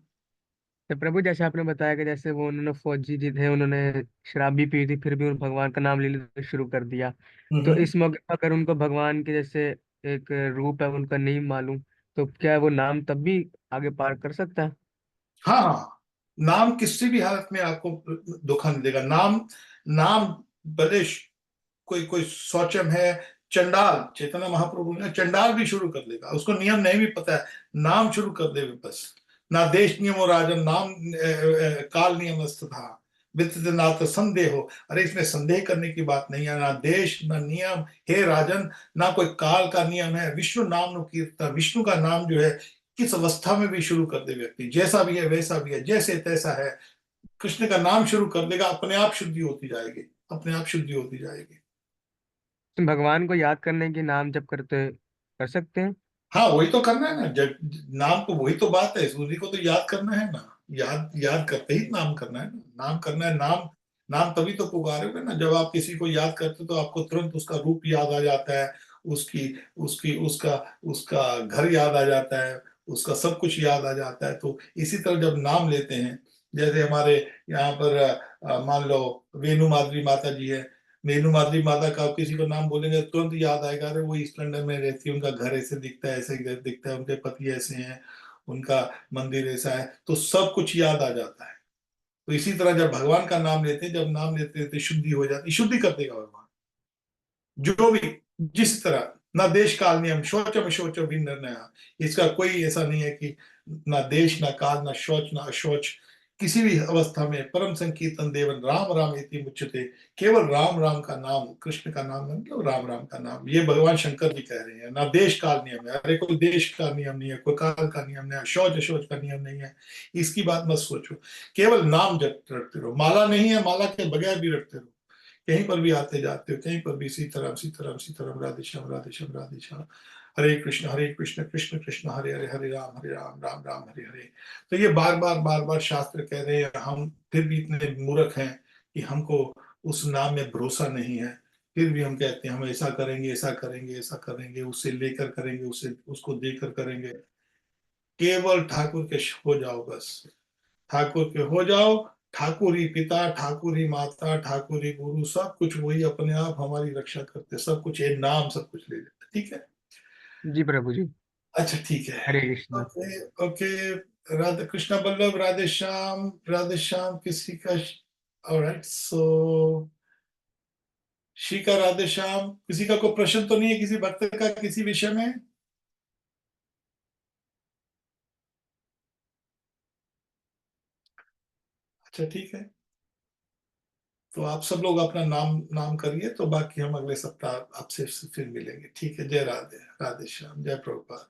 [SPEAKER 4] तो प्रभु, जैसे आपने बताया कि जैसे वो उन्होंने फौजी जी थे, उन्होंने शराब भी पी थी, फिर भी उन भगवान का नाम लेना शुरू कर दिया। तो
[SPEAKER 1] हम्म।
[SPEAKER 4] इस मौके पर अगर उनको भगवान के जैसे एक रूप है उनका नहीं मालूम, तो क्या वो नाम तब भी आगे पार कर सकता है?
[SPEAKER 1] हाँ हाँ, नाम किसी भी हालत में आपको धोखा नहीं देगा। नाम नाम भले कोई कोई शौचम है, चंडाल, चैतन्य महाप्रभु ने चंडाल भी शुरू कर देगा, उसको नियम नहीं भी पता है, नाम शुरू कर दे बस। ना देश नियम और राजन नाम काल नियम था, वित्त नाथ संदेह हो, अरे इसमें संदेह करने की बात नहीं है, ना देश ना नियम, हे राजन, ना कोई काल का नियम है। विष्णु नाम नु कीर्तन, विष्णु का नाम जो है किस अवस्था में भी शुरू कर दे व्यक्ति, जैसा भी है वैसा भी है, जैसे तैसा है, कृष्ण का नाम शुरू कर देगा, अपने आप शुद्धि होती जाएगी, अपने आप शुद्धि होती जाएगी।
[SPEAKER 4] तो भगवान को याद करने के नाम जप करते कर सकते हैं?
[SPEAKER 1] हाँ वही तो करना है ना, जब नाम को, वही तो बात है, सूर्य को तो याद करना है ना, याद याद करते ही नाम करना है ना, नाम करना है। नाम नाम तभी तो पुकारोगे ना, जब आप किसी को याद करते हो तो आपको तुरंत उसका रूप याद आ जाता है, उसकी उसकी उसका उसका घर याद आ जाता है, उसका सब कुछ याद आ जाता है। तो इसी तरह जब नाम लेते हैं, जैसे हमारे यहाँ पर मान लो वेणु माधुरी माता जी है, वेणु माधुरी माता का आप किसी को नाम बोलेंगे तुरंत याद आएगा, अरे वो ईस्ट लंदन में रहती है, उनका घर ऐसे दिखता है, ऐसे घर दिखता है, उनके पति ऐसे हैं, उनका मंदिर ऐसा है, तो सब कुछ याद आ जाता है। तो इसी तरह जब भगवान का नाम लेते हैं, जब नाम लेते हैं तो शुद्धि हो जाती, शुद्धि कर देगा भगवान। जो भी जिस तरह, ना देश काल नियम शौचम शौच भी निर्णय, इसका कोई ऐसा नहीं है कि ना देश ना काल ना शौच ना अशौच, किसी भी अवस्था में परम संकीर्तन देवन राम राम इति मुच्यते, केवल राम राम का नाम, कृष्ण का नाम मतलब राम राम का नाम, ये भगवान शंकर जी कह रहे हैं। ना देश काल नियम है, अरे कोई देश का नियम नहीं है, कोई काल का नियम नहीं है, शौच अशौच का नियम नहीं है, इसकी बात मत सोचो, केवल नाम जप रटते रहो। माला नहीं है, माला के बगैर भी रटते रहो, कहीं पर भी आते जाते हो, कहीं पर भी सीताराम सीताराम सीताराम राधे श्याम राधे श्याम राधे श्याम, हरे कृष्ण कृष्ण कृष्ण हरे हरे हरे राम राम राम हरे हरे। तो ये बार बार शास्त्र कह रहे हैं, हम फिर भी इतने मूर्ख हैं कि हमको उस नाम में भरोसा नहीं है, फिर भी हम कहते हैं हम ऐसा करेंगे ऐसा करेंगे ऐसा करेंगे, उससे लेकर करेंगे, उससे उसको देकर करेंगे। केवल ठाकुर के हो जाओ, बस ठाकुर के हो जाओ। ठाकुर ही पिता, ठाकुर ही माता, ठाकुर ही गुरु, सब कुछ वही अपने आप हमारी रक्षा करते, सब कुछ ये नाम सब कुछ ले लेते। ठीक है,
[SPEAKER 4] जी प्रभु जी।
[SPEAKER 1] अच्छा ठीक है।
[SPEAKER 4] हरे कृष्णा।
[SPEAKER 1] ओके ओके, राधा कृष्णा बल्लभ, राधे श्याम किसी का, ऑलराइट, सो श्री राधे श्याम, किसी का कोई प्रश्न तो नहीं है किसी भक्त का किसी विषय में? अच्छा ठीक है, तो आप सब लोग अपना नाम नाम करिए, तो बाकी हम अगले सप्ताह आपसे फिर मिलेंगे। ठीक है, जय राधे, राधे श्याम, जय प्रभुपाद।